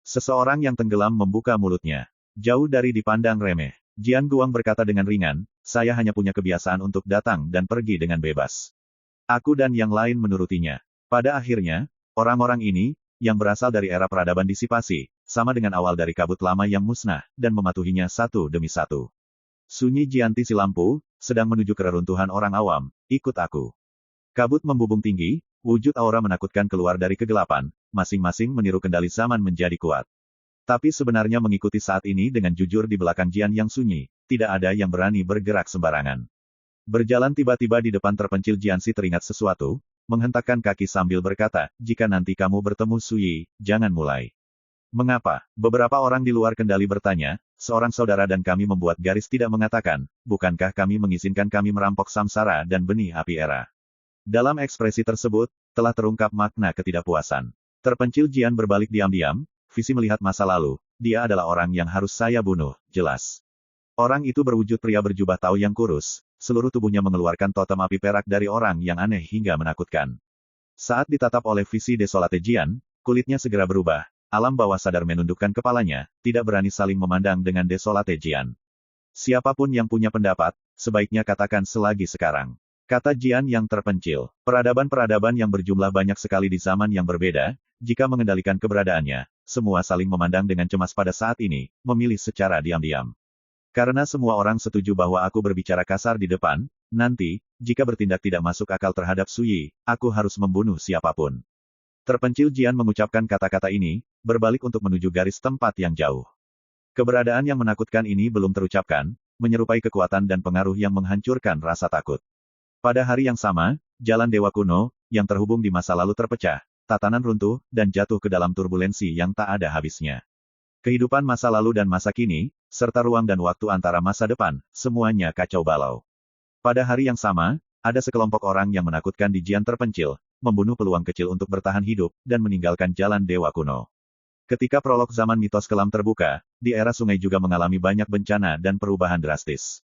Seseorang yang tenggelam membuka mulutnya. Jauh dari dipandang remeh. Jian Guang berkata dengan ringan, saya hanya punya kebiasaan untuk datang dan pergi dengan bebas. Aku dan yang lain menurutinya. Pada akhirnya, orang-orang ini, yang berasal dari era peradaban disipasi, sama dengan awal dari kabut lama yang musnah, dan mematuhinya satu demi satu. Sunyi Jianti si lampu, sedang menuju ke reruntuhan orang awam, ikut aku. Kabut membubung tinggi, wujud aura menakutkan keluar dari kegelapan, masing-masing meniru kendali zaman menjadi kuat. Tapi sebenarnya mengikuti saat ini dengan jujur di belakang Jian Yang Sunyi, tidak ada yang berani bergerak sembarangan. Berjalan tiba-tiba di depan terpencil Jiansi teringat sesuatu, menghentakkan kaki sambil berkata, jika nanti kamu bertemu Suyi, jangan mulai. Mengapa? Beberapa orang di luar kendali bertanya, seorang saudara dan kami membuat garis tidak mengatakan, bukankah kami mengizinkan kami merampok samsara dan benih api era? Dalam ekspresi tersebut, telah terungkap makna ketidakpuasan. Terpencil Jian berbalik diam-diam, visi melihat masa lalu, dia adalah orang yang harus saya bunuh, jelas. Orang itu berwujud pria berjubah tau yang kurus, seluruh tubuhnya mengeluarkan totem api perak dari orang yang aneh hingga menakutkan. Saat ditatap oleh visi Desolate Jian, kulitnya segera berubah, alam bawah sadar menundukkan kepalanya, tidak berani saling memandang dengan Desolate Jian. Siapapun yang punya pendapat, sebaiknya katakan selagi sekarang. Kata Jian yang terpencil, peradaban-peradaban yang berjumlah banyak sekali di zaman yang berbeda, jika mengendalikan keberadaannya, semua saling memandang dengan cemas pada saat ini, memilih secara diam-diam. Karena semua orang setuju bahwa aku berbicara kasar di depan, nanti, jika bertindak tidak masuk akal terhadap Suyi, aku harus membunuh siapapun. Terpencil Jian mengucapkan kata-kata ini, berbalik untuk menuju garis tempat yang jauh. Keberadaan yang menakutkan ini belum terucapkan, menyerupai kekuatan dan pengaruh yang menghancurkan rasa takut. Pada hari yang sama, jalan Dewa Kuno, yang terhubung di masa lalu terpecah, tatanan runtuh, dan jatuh ke dalam turbulensi yang tak ada habisnya. Kehidupan masa lalu dan masa kini, serta ruang dan waktu antara masa depan, semuanya kacau balau. Pada hari yang sama, ada sekelompok orang yang menakutkan di Jian terpencil, membunuh peluang kecil untuk bertahan hidup, dan meninggalkan jalan Dewa Kuno. Ketika prolog zaman mitos kelam terbuka, di era sungai juga mengalami banyak bencana dan perubahan drastis.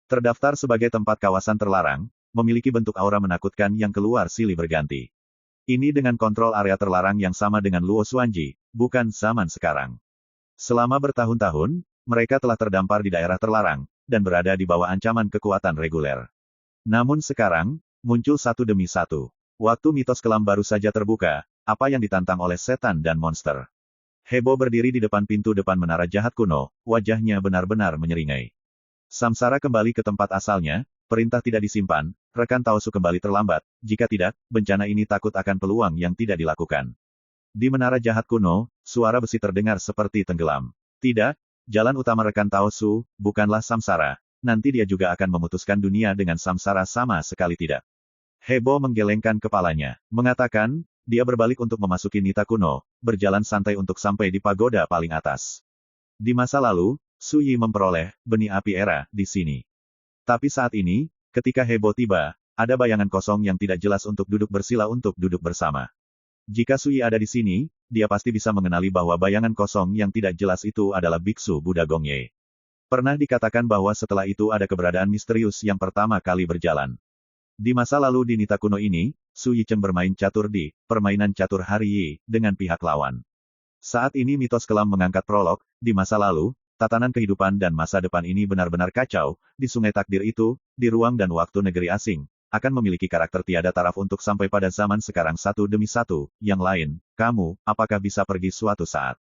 Terdaftar sebagai tempat kawasan terlarang, memiliki bentuk aura menakutkan yang keluar silih berganti. Ini dengan kontrol area terlarang yang sama dengan Luo Xuanji, bukan zaman sekarang. Selama bertahun-tahun, mereka telah terdampar di daerah terlarang, dan berada di bawah ancaman kekuatan reguler. Namun sekarang, muncul satu demi satu. Waktu mitos kelam baru saja terbuka, apa yang ditantang oleh setan dan monster. Hebo berdiri di depan pintu depan menara jahat kuno, wajahnya benar-benar menyeringai. Samsara kembali ke tempat asalnya, perintah tidak disimpan, rekan Taosu kembali terlambat, jika tidak, bencana ini takut akan peluang yang tidak dilakukan. Di menara jahat kuno, suara besi terdengar seperti tenggelam. Tidak, jalan utama rekan Taosu, bukanlah samsara, nanti dia juga akan memutuskan dunia dengan samsara sama sekali tidak. Hebo menggelengkan kepalanya, mengatakan, dia berbalik untuk memasuki Nita kuno, berjalan santai untuk sampai di pagoda paling atas. Di masa lalu, Su Yi memperoleh benih api era di sini. Tapi saat ini, ketika Hebo tiba, ada bayangan kosong yang tidak jelas untuk duduk bersila untuk duduk bersama. Jika Su Yi ada di sini, dia pasti bisa mengenali bahwa bayangan kosong yang tidak jelas itu adalah Biksu Buddha Gongye. Pernah dikatakan bahwa setelah itu ada keberadaan misterius yang pertama kali berjalan. Di masa lalu di Nita kuno ini, Su Yicheng bermain catur di permainan catur hari Yi dengan pihak lawan. Saat ini mitos kelam mengangkat prolog, di masa lalu, tatanan kehidupan dan masa depan ini benar-benar kacau, di sungai takdir itu, di ruang dan waktu negeri asing, akan memiliki karakter tiada taraf untuk sampai pada zaman sekarang satu demi satu, yang lain, kamu, apakah bisa pergi suatu saat?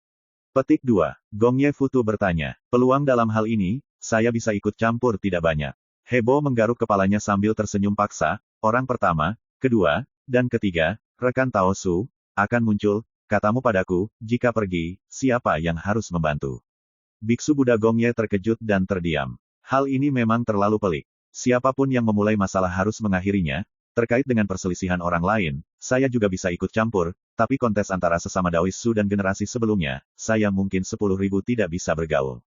Petik 2. Gongye Futu bertanya, peluang dalam hal ini, saya bisa ikut campur tidak banyak. Hebo menggaruk kepalanya sambil tersenyum paksa, orang pertama, kedua, dan ketiga, rekan Tao Su, akan muncul, katamu padaku, jika pergi, siapa yang harus membantu? Biksu Buddha Gongye terkejut dan terdiam. Hal ini memang terlalu pelik. Siapapun yang memulai masalah harus mengakhirinya, terkait dengan perselisihan orang lain, saya juga bisa ikut campur, tapi kontes antara sesama Daois Su dan generasi sebelumnya, saya mungkin 10.000 tidak bisa bergaul.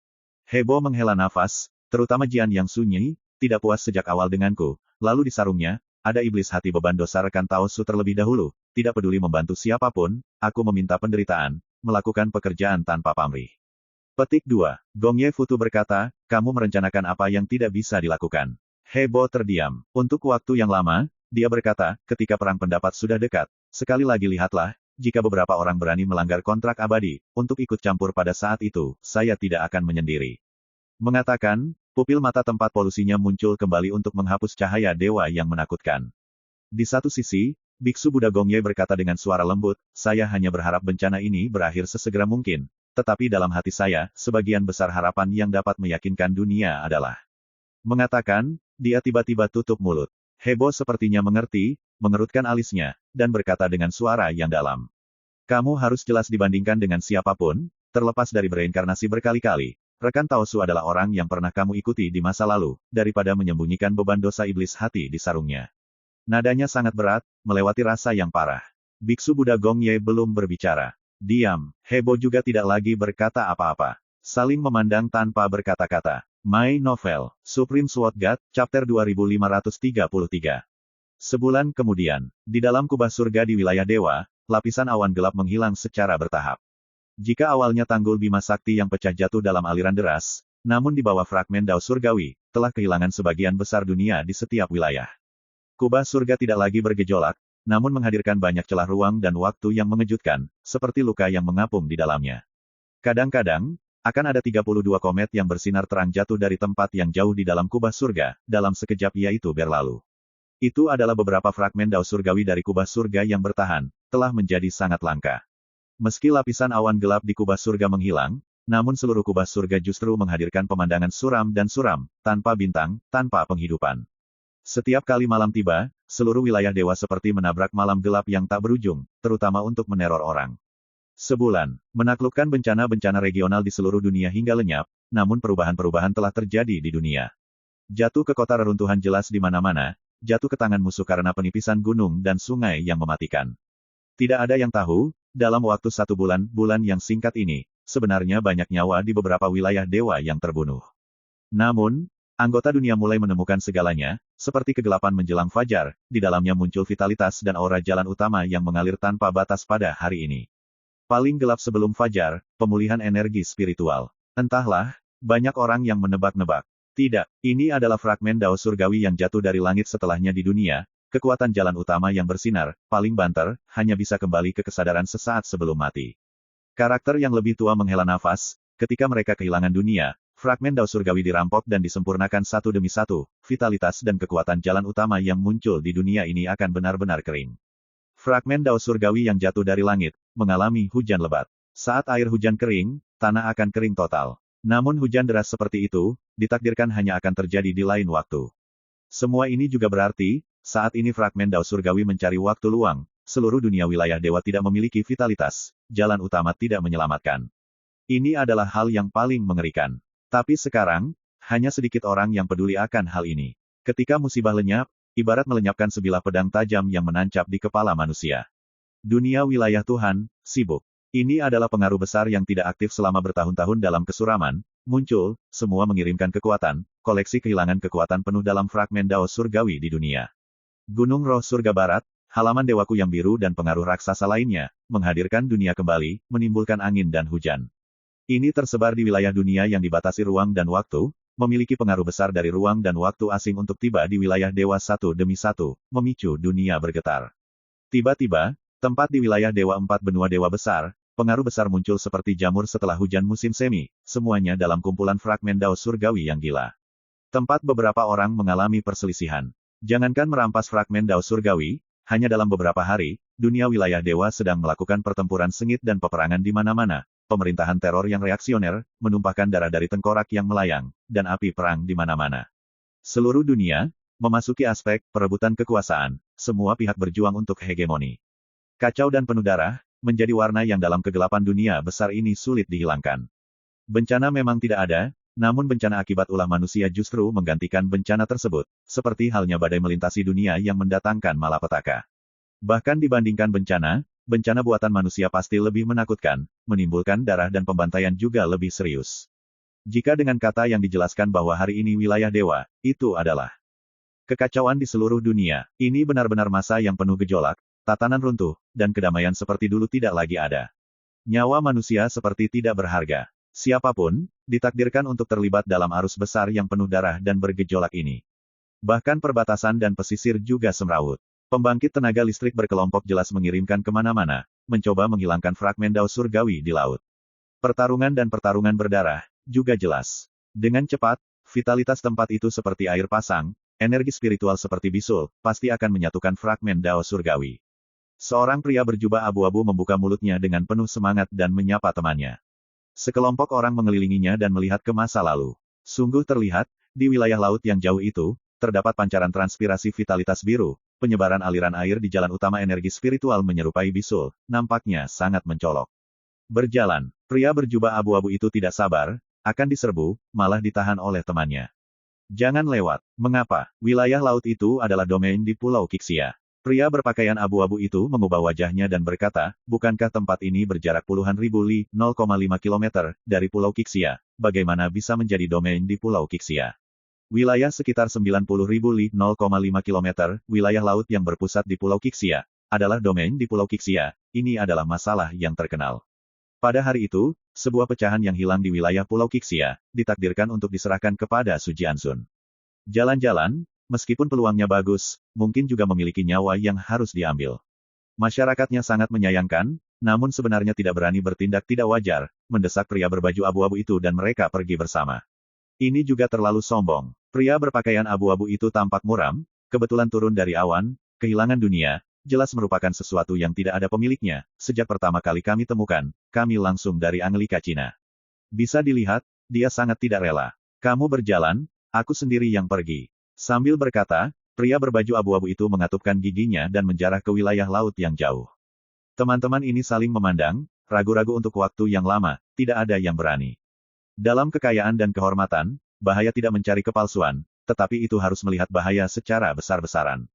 Hebo menghela nafas, terutama Jian Yang Sunyi, tidak puas sejak awal denganku, lalu di sarungnya, ada iblis hati beban dosa rekan Tao Su terlebih dahulu, tidak peduli membantu siapapun, aku meminta penderitaan, melakukan pekerjaan tanpa pamrih. Petik 2. Gongye Futu berkata, kamu merencanakan apa yang tidak bisa dilakukan. Hebo terdiam. Untuk waktu yang lama, dia berkata, ketika perang pendapat sudah dekat, sekali lagi lihatlah, jika beberapa orang berani melanggar kontrak abadi, untuk ikut campur pada saat itu, saya tidak akan menyendiri. Mengatakan, pupil mata tempat polusinya muncul kembali untuk menghapus cahaya dewa yang menakutkan. Di satu sisi, Biksu Buddha Gongye berkata dengan suara lembut, saya hanya berharap bencana ini berakhir sesegera mungkin, tetapi dalam hati saya, sebagian besar harapan yang dapat meyakinkan dunia adalah. Mengatakan, dia tiba-tiba tutup mulut. Hebo sepertinya mengerti, mengerutkan alisnya, dan berkata dengan suara yang dalam. Kamu harus jelas dibandingkan dengan siapapun, terlepas dari bereinkarnasi berkali-kali. Rekan Tao Su adalah orang yang pernah kamu ikuti di masa lalu, daripada menyembunyikan beban dosa iblis hati di sarungnya. Nadanya sangat berat, melewati rasa yang parah. Biksu Buddha Gongye belum berbicara. Diam, Hebo juga tidak lagi berkata apa-apa. Saling memandang tanpa berkata-kata. My Novel, Supreme Sword God, Chapter 2533. Sebulan kemudian, di dalam kubah surga di wilayah dewa, lapisan awan gelap menghilang secara bertahap. Jika awalnya tanggul Bima Sakti yang pecah jatuh dalam aliran deras, namun di bawah fragmen Dao Surgawi, telah kehilangan sebagian besar dunia di setiap wilayah. Kubah surga tidak lagi bergejolak, namun menghadirkan banyak celah ruang dan waktu yang mengejutkan, seperti luka yang mengapung di dalamnya. Kadang-kadang, akan ada 32 komet yang bersinar terang jatuh dari tempat yang jauh di dalam kubah surga, dalam sekejap yaitu berlalu. Itu adalah beberapa fragmen Dao Surgawi dari kubah surga yang bertahan, telah menjadi sangat langka. Meski lapisan awan gelap di kubah surga menghilang, namun seluruh kubah surga justru menghadirkan pemandangan suram dan suram, tanpa bintang, tanpa penghidupan. Setiap kali malam tiba, seluruh wilayah dewa seperti menabrak malam gelap yang tak berujung, terutama untuk meneror orang. Sebulan, menaklukkan bencana-bencana regional di seluruh dunia hingga lenyap, namun perubahan-perubahan telah terjadi di dunia. Jatuh ke kota reruntuhan jelas di mana-mana, jatuh ke tangan musuh karena penipisan gunung dan sungai yang mematikan. Tidak ada yang tahu, dalam waktu 1 bulan yang singkat ini, sebenarnya banyak nyawa di beberapa wilayah dewa yang terbunuh. Namun, anggota dunia mulai menemukan segalanya, seperti kegelapan menjelang fajar, di dalamnya muncul vitalitas dan aura jalan utama yang mengalir tanpa batas pada hari ini. Paling gelap sebelum fajar, pemulihan energi spiritual. Entahlah, banyak orang yang menebak-nebak. Tidak, ini adalah fragmen Dao Surgawi yang jatuh dari langit setelahnya di dunia, kekuatan jalan utama yang bersinar, paling banter, hanya bisa kembali ke kesadaran sesaat sebelum mati. Karakter yang lebih tua menghela nafas, ketika mereka kehilangan dunia, fragmen Dao Surgawi dirampok dan disempurnakan satu demi satu, vitalitas dan kekuatan jalan utama yang muncul di dunia ini akan benar-benar kering. Fragmen Dao Surgawi yang jatuh dari langit, mengalami hujan lebat. Saat air hujan kering, tanah akan kering total. Namun hujan deras seperti itu, ditakdirkan hanya akan terjadi di lain waktu. Semua ini juga berarti, saat ini fragmen Dao Surgawi mencari waktu luang, seluruh dunia wilayah dewa tidak memiliki vitalitas, jalan utama tidak menyelamatkan. Ini adalah hal yang paling mengerikan. Tapi sekarang, hanya sedikit orang yang peduli akan hal ini. Ketika musibah lenyap, ibarat melenyapkan sebilah pedang tajam yang menancap di kepala manusia. Dunia wilayah Tuhan, sibuk. Ini adalah pengaruh besar yang tidak aktif selama bertahun-tahun dalam kesuraman, muncul, semua mengirimkan kekuatan, koleksi kehilangan kekuatan penuh dalam fragmen Dao Surgawi di dunia. Gunung Roh Surga Barat, halaman Dewaku yang biru dan pengaruh raksasa lainnya, menghadirkan dunia kembali, menimbulkan angin dan hujan. Ini tersebar di wilayah dunia yang dibatasi ruang dan waktu, memiliki pengaruh besar dari ruang dan waktu asing untuk tiba di wilayah dewa satu demi satu, memicu dunia bergetar. Tiba-tiba, tempat di wilayah dewa empat benua dewa besar, pengaruh besar muncul seperti jamur setelah hujan musim semi, semuanya dalam kumpulan fragmen Dao Surgawi yang gila. Tempat beberapa orang mengalami perselisihan. Jangankan merampas fragmen Dao Surgawi, hanya dalam beberapa hari, dunia wilayah dewa sedang melakukan pertempuran sengit dan peperangan di mana-mana, pemerintahan teror yang reaksioner, menumpahkan darah dari tengkorak yang melayang, dan api perang di mana-mana. Seluruh dunia, memasuki aspek perebutan kekuasaan, semua pihak berjuang untuk hegemoni. Kacau dan penuh darah, menjadi warna yang dalam kegelapan dunia besar ini sulit dihilangkan. Bencana memang tidak ada, namun bencana akibat ulah manusia justru menggantikan bencana tersebut, seperti halnya badai melintasi dunia yang mendatangkan malapetaka. Bahkan dibandingkan bencana buatan manusia pasti lebih menakutkan, menimbulkan darah dan pembantaian juga lebih serius. Jika dengan kata yang dijelaskan bahwa hari ini wilayah dewa, itu adalah kekacauan di seluruh dunia, ini benar-benar masa yang penuh gejolak, tatanan runtuh, dan kedamaian seperti dulu tidak lagi ada. Nyawa manusia seperti tidak berharga. Siapapun, ditakdirkan untuk terlibat dalam arus besar yang penuh darah dan bergejolak ini. Bahkan perbatasan dan pesisir juga semrawut. Pembangkit tenaga listrik berkelompok jelas mengirimkan kemana-mana, mencoba menghilangkan fragmen Dao Surgawi di laut. Pertarungan dan pertarungan berdarah, juga jelas. Dengan cepat, vitalitas tempat itu seperti air pasang, energi spiritual seperti bisul, pasti akan menyatukan fragmen Dao Surgawi. Seorang pria berjubah abu-abu membuka mulutnya dengan penuh semangat dan menyapa temannya. Sekelompok orang mengelilinginya dan melihat ke masa lalu. Sungguh terlihat, di wilayah laut yang jauh itu, terdapat pancaran transpirasi vitalitas biru, penyebaran aliran air di jalan utama energi spiritual menyerupai bisul, nampaknya sangat mencolok. Berjalan, pria berjubah abu-abu itu tidak sabar, akan diserbu, malah ditahan oleh temannya. Jangan lewat. Mengapa? Wilayah laut itu adalah domain di Pulau Kixia. Pria berpakaian abu-abu itu mengubah wajahnya dan berkata, bukankah tempat ini berjarak puluhan ribu li, 0,5 km, dari Pulau Kixia, bagaimana bisa menjadi domain di Pulau Kixia? Wilayah sekitar 90.000 li, 0,5 km, wilayah laut yang berpusat di Pulau Kixia, adalah domain di Pulau Kixia, ini adalah masalah yang terkenal. Pada hari itu, sebuah pecahan yang hilang di wilayah Pulau Kixia, ditakdirkan untuk diserahkan kepada Su Jianxun. Jalan-jalan, meskipun peluangnya bagus, mungkin juga memiliki nyawa yang harus diambil. Masyarakatnya sangat menyayangkan, namun sebenarnya tidak berani bertindak tidak wajar, mendesak pria berbaju abu-abu itu dan mereka pergi bersama. Ini juga terlalu sombong. Pria berpakaian abu-abu itu tampak muram, kebetulan turun dari awan, kehilangan dunia, jelas merupakan sesuatu yang tidak ada pemiliknya, sejak pertama kali kami temukan, kami langsung dari Anglika Cina. Bisa dilihat, dia sangat tidak rela. Kamu berjalan, aku sendiri yang pergi. Sambil berkata, pria berbaju abu-abu itu mengatupkan giginya dan menjarah ke wilayah laut yang jauh. Teman-teman ini saling memandang, ragu-ragu untuk waktu yang lama, tidak ada yang berani. Dalam kekayaan dan kehormatan, bahaya tidak mencari kepalsuan, tetapi itu harus melihat bahaya secara besar-besaran.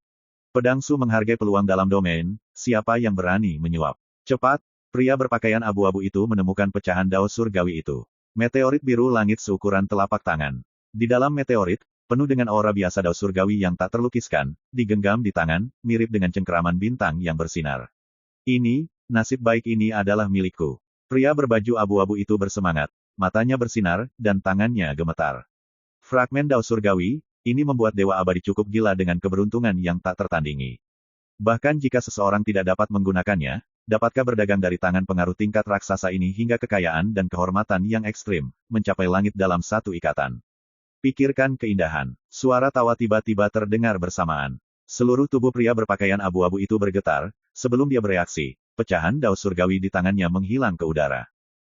Pedang Su menghargai peluang dalam domain, siapa yang berani menyuap. Cepat, pria berpakaian abu-abu itu menemukan pecahan Dao Surgawi itu. Meteorit biru langit seukuran telapak tangan. Di dalam meteorit, penuh dengan aura biasa Dao Surgawi yang tak terlukiskan, digenggam di tangan, mirip dengan cengkeraman bintang yang bersinar. Ini, nasib baik ini adalah milikku. Pria berbaju abu-abu itu bersemangat. Matanya bersinar, dan tangannya gemetar. Fragmen Dao Surgawi, ini membuat Dewa Abadi cukup gila dengan keberuntungan yang tak tertandingi. Bahkan jika seseorang tidak dapat menggunakannya, dapatkah berdagang dari tangan pengaruh tingkat raksasa ini hingga kekayaan dan kehormatan yang ekstrim, mencapai langit dalam satu ikatan. Pikirkan keindahan. Suara tawa tiba-tiba terdengar bersamaan. Seluruh tubuh pria berpakaian abu-abu itu bergetar, sebelum dia bereaksi, pecahan Dao Surgawi di tangannya menghilang ke udara.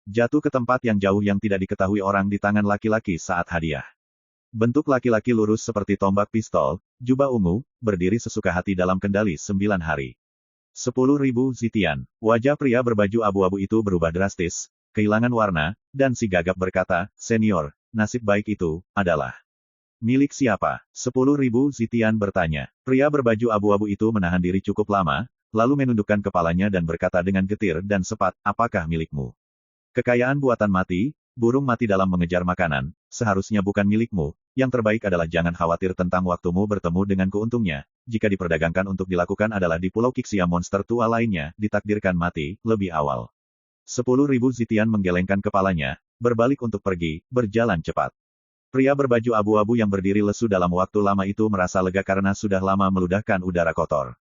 Jatuh ke tempat yang jauh yang tidak diketahui orang di tangan laki-laki saat hadiah. Bentuk laki-laki lurus seperti tombak pistol, jubah ungu, berdiri sesuka hati dalam kendali 9 hari. 10.000 zitian. Wajah pria berbaju abu-abu itu berubah drastis, kehilangan warna, dan si gagap berkata, "Senior, nasib baik itu, adalah milik siapa? 10.000 Zitian bertanya. Pria berbaju abu-abu itu menahan diri cukup lama, lalu menundukkan kepalanya dan berkata dengan getir dan cepat, apakah milikmu? Kekayaan buatan mati, burung mati dalam mengejar makanan, seharusnya bukan milikmu. Yang terbaik adalah jangan khawatir tentang waktumu bertemu dengan keuntungnya. Jika diperdagangkan untuk dilakukan adalah di Pulau Kixia monster tua lainnya, ditakdirkan mati, lebih awal. 10.000 Zitian menggelengkan kepalanya, berbalik untuk pergi, berjalan cepat. Pria berbaju abu-abu yang berdiri lesu dalam waktu lama itu merasa lega karena sudah lama meludahkan udara kotor.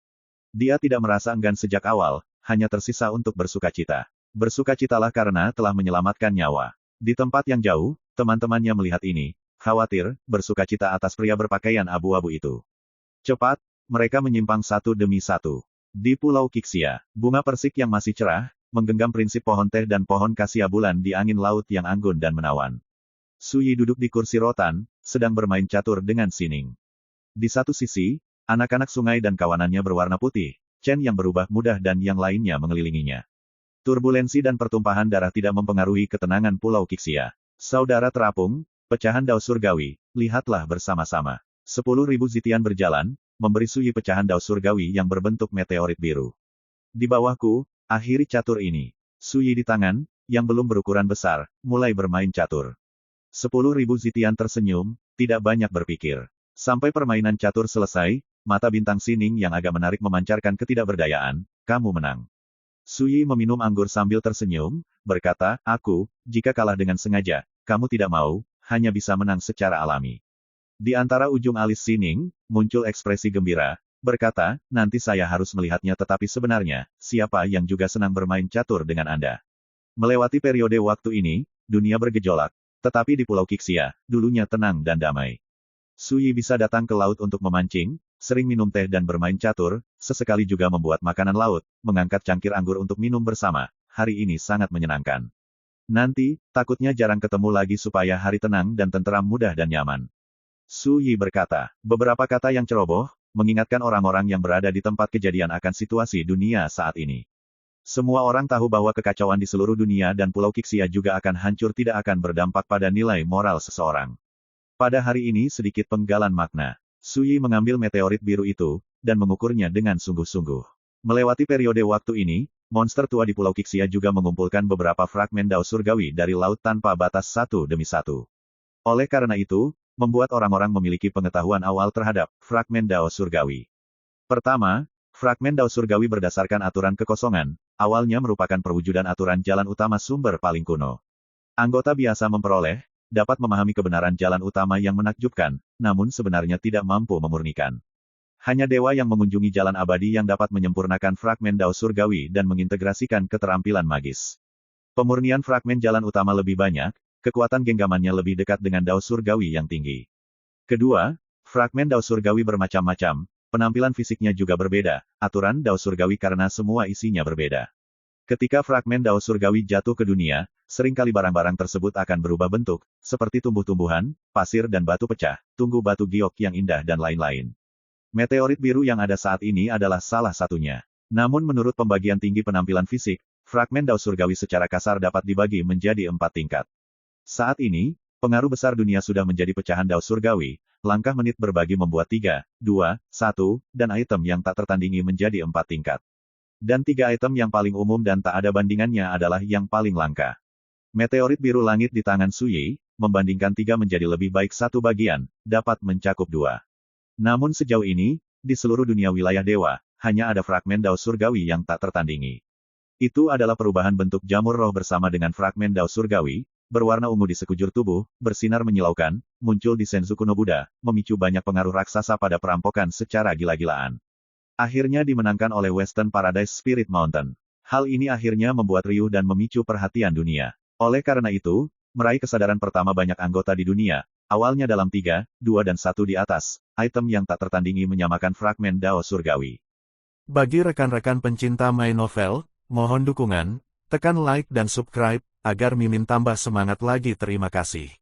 Dia tidak merasa enggan sejak awal, hanya tersisa untuk bersukacita. Bersukacitalah karena telah menyelamatkan nyawa. Di tempat yang jauh, teman-temannya melihat ini, khawatir, bersukacita atas pria berpakaian abu-abu itu. Cepat, mereka menyimpang satu demi satu. Di Pulau Kixia, bunga persik yang masih cerah, menggenggam prinsip pohon teh dan pohon kasia bulan di angin laut yang anggun dan menawan. Suyi duduk di kursi rotan, sedang bermain catur dengan Sining. Di satu sisi, anak-anak sungai dan kawanannya berwarna putih, Chen yang berubah mudah dan yang lainnya mengelilinginya. Turbulensi dan pertumpahan darah tidak mempengaruhi ketenangan Pulau Kixia. Saudara terapung, pecahan dao surgawi, lihatlah bersama-sama. 10.000 Zitian berjalan, memberi Suyi pecahan dao surgawi yang berbentuk meteorit biru. Di bawahku, akhiri catur ini. Suyi di tangan, yang belum berukuran besar, mulai bermain catur. 10.000 Zitian tersenyum, tidak banyak berpikir. Sampai permainan catur selesai, mata bintang Sining yang agak menarik memancarkan ketidakberdayaan, kamu menang. Suyi meminum anggur sambil tersenyum, berkata, jika kalah dengan sengaja, kamu tidak mau, hanya bisa menang secara alami. Di antara ujung alis Sining, muncul ekspresi gembira, berkata, nanti saya harus melihatnya tetapi sebenarnya, siapa yang juga senang bermain catur dengan Anda? Melewati periode waktu ini, dunia bergejolak, tetapi di Pulau Kixia, dulunya tenang dan damai. Suyi bisa datang ke laut untuk memancing, sering minum teh dan bermain catur, sesekali juga membuat makanan laut, mengangkat cangkir anggur untuk minum bersama, hari ini sangat menyenangkan. Nanti, takutnya jarang ketemu lagi supaya hari tenang dan tenteram mudah dan nyaman. Suyi berkata, beberapa kata yang ceroboh, mengingatkan orang-orang yang berada di tempat kejadian akan situasi dunia saat ini. Semua orang tahu bahwa kekacauan di seluruh dunia dan Pulau Kixia juga akan hancur tidak akan berdampak pada nilai moral seseorang. Pada hari ini sedikit penggalan makna. Suyi mengambil meteorit biru itu, dan mengukurnya dengan sungguh-sungguh. Melewati periode waktu ini, monster tua di Pulau Kixia juga mengumpulkan beberapa fragmen dao surgawi dari laut tanpa batas satu demi satu. Oleh karena itu, membuat orang-orang memiliki pengetahuan awal terhadap fragmen dao surgawi. Pertama, fragmen dao surgawi berdasarkan aturan kekosongan, awalnya merupakan perwujudan aturan jalan utama sumber paling kuno. Anggota biasa memperoleh, dapat memahami kebenaran jalan utama yang menakjubkan, namun sebenarnya tidak mampu memurnikan. Hanya dewa yang mengunjungi jalan abadi yang dapat menyempurnakan fragmen dao surgawi dan mengintegrasikan keterampilan magis. Pemurnian fragmen jalan utama lebih banyak, kekuatan genggamannya lebih dekat dengan dao surgawi yang tinggi. Kedua, fragmen dao surgawi bermacam-macam, penampilan fisiknya juga berbeda, aturan dao surgawi karena semua isinya berbeda. Ketika fragmen dao surgawi jatuh ke dunia, seringkali barang-barang tersebut akan berubah bentuk, seperti tumbuh-tumbuhan, pasir dan batu pecah, tunggu batu giok yang indah dan lain-lain. Meteorit biru yang ada saat ini adalah salah satunya. Namun menurut pembagian tinggi penampilan fisik, fragmen dao surgawi secara kasar dapat dibagi menjadi 4 tingkat. Saat ini, pengaruh besar dunia sudah menjadi pecahan dao surgawi, langkah menit berbagi membuat 3, 2, 1, dan item yang tak tertandingi menjadi 4 tingkat. Dan 3 item yang paling umum dan tak ada bandingannya adalah yang paling langka. Meteorit biru langit di tangan Suyi, membandingkan 3 menjadi lebih baik 1 bagian, dapat mencakup 2. Namun sejauh ini, di seluruh dunia wilayah dewa, hanya ada fragmen dao surgawi yang tak tertandingi. Itu adalah perubahan bentuk jamur roh bersama dengan fragmen dao surgawi, berwarna ungu di sekujur tubuh, bersinar menyilaukan, muncul di Senzu kuno Buddha, memicu banyak pengaruh raksasa pada perampokan secara gila-gilaan. Akhirnya dimenangkan oleh Western Paradise Spirit Mountain. Hal ini akhirnya membuat riuh dan memicu perhatian dunia. Oleh karena itu, meraih kesadaran pertama banyak anggota di dunia, awalnya dalam 3, 2 dan 1 di atas, item yang tak tertandingi menyamakan fragmen dao surgawi. Bagi rekan-rekan pencinta main novel, mohon dukungan, tekan like dan subscribe, agar Mimin tambah semangat lagi. Terima kasih.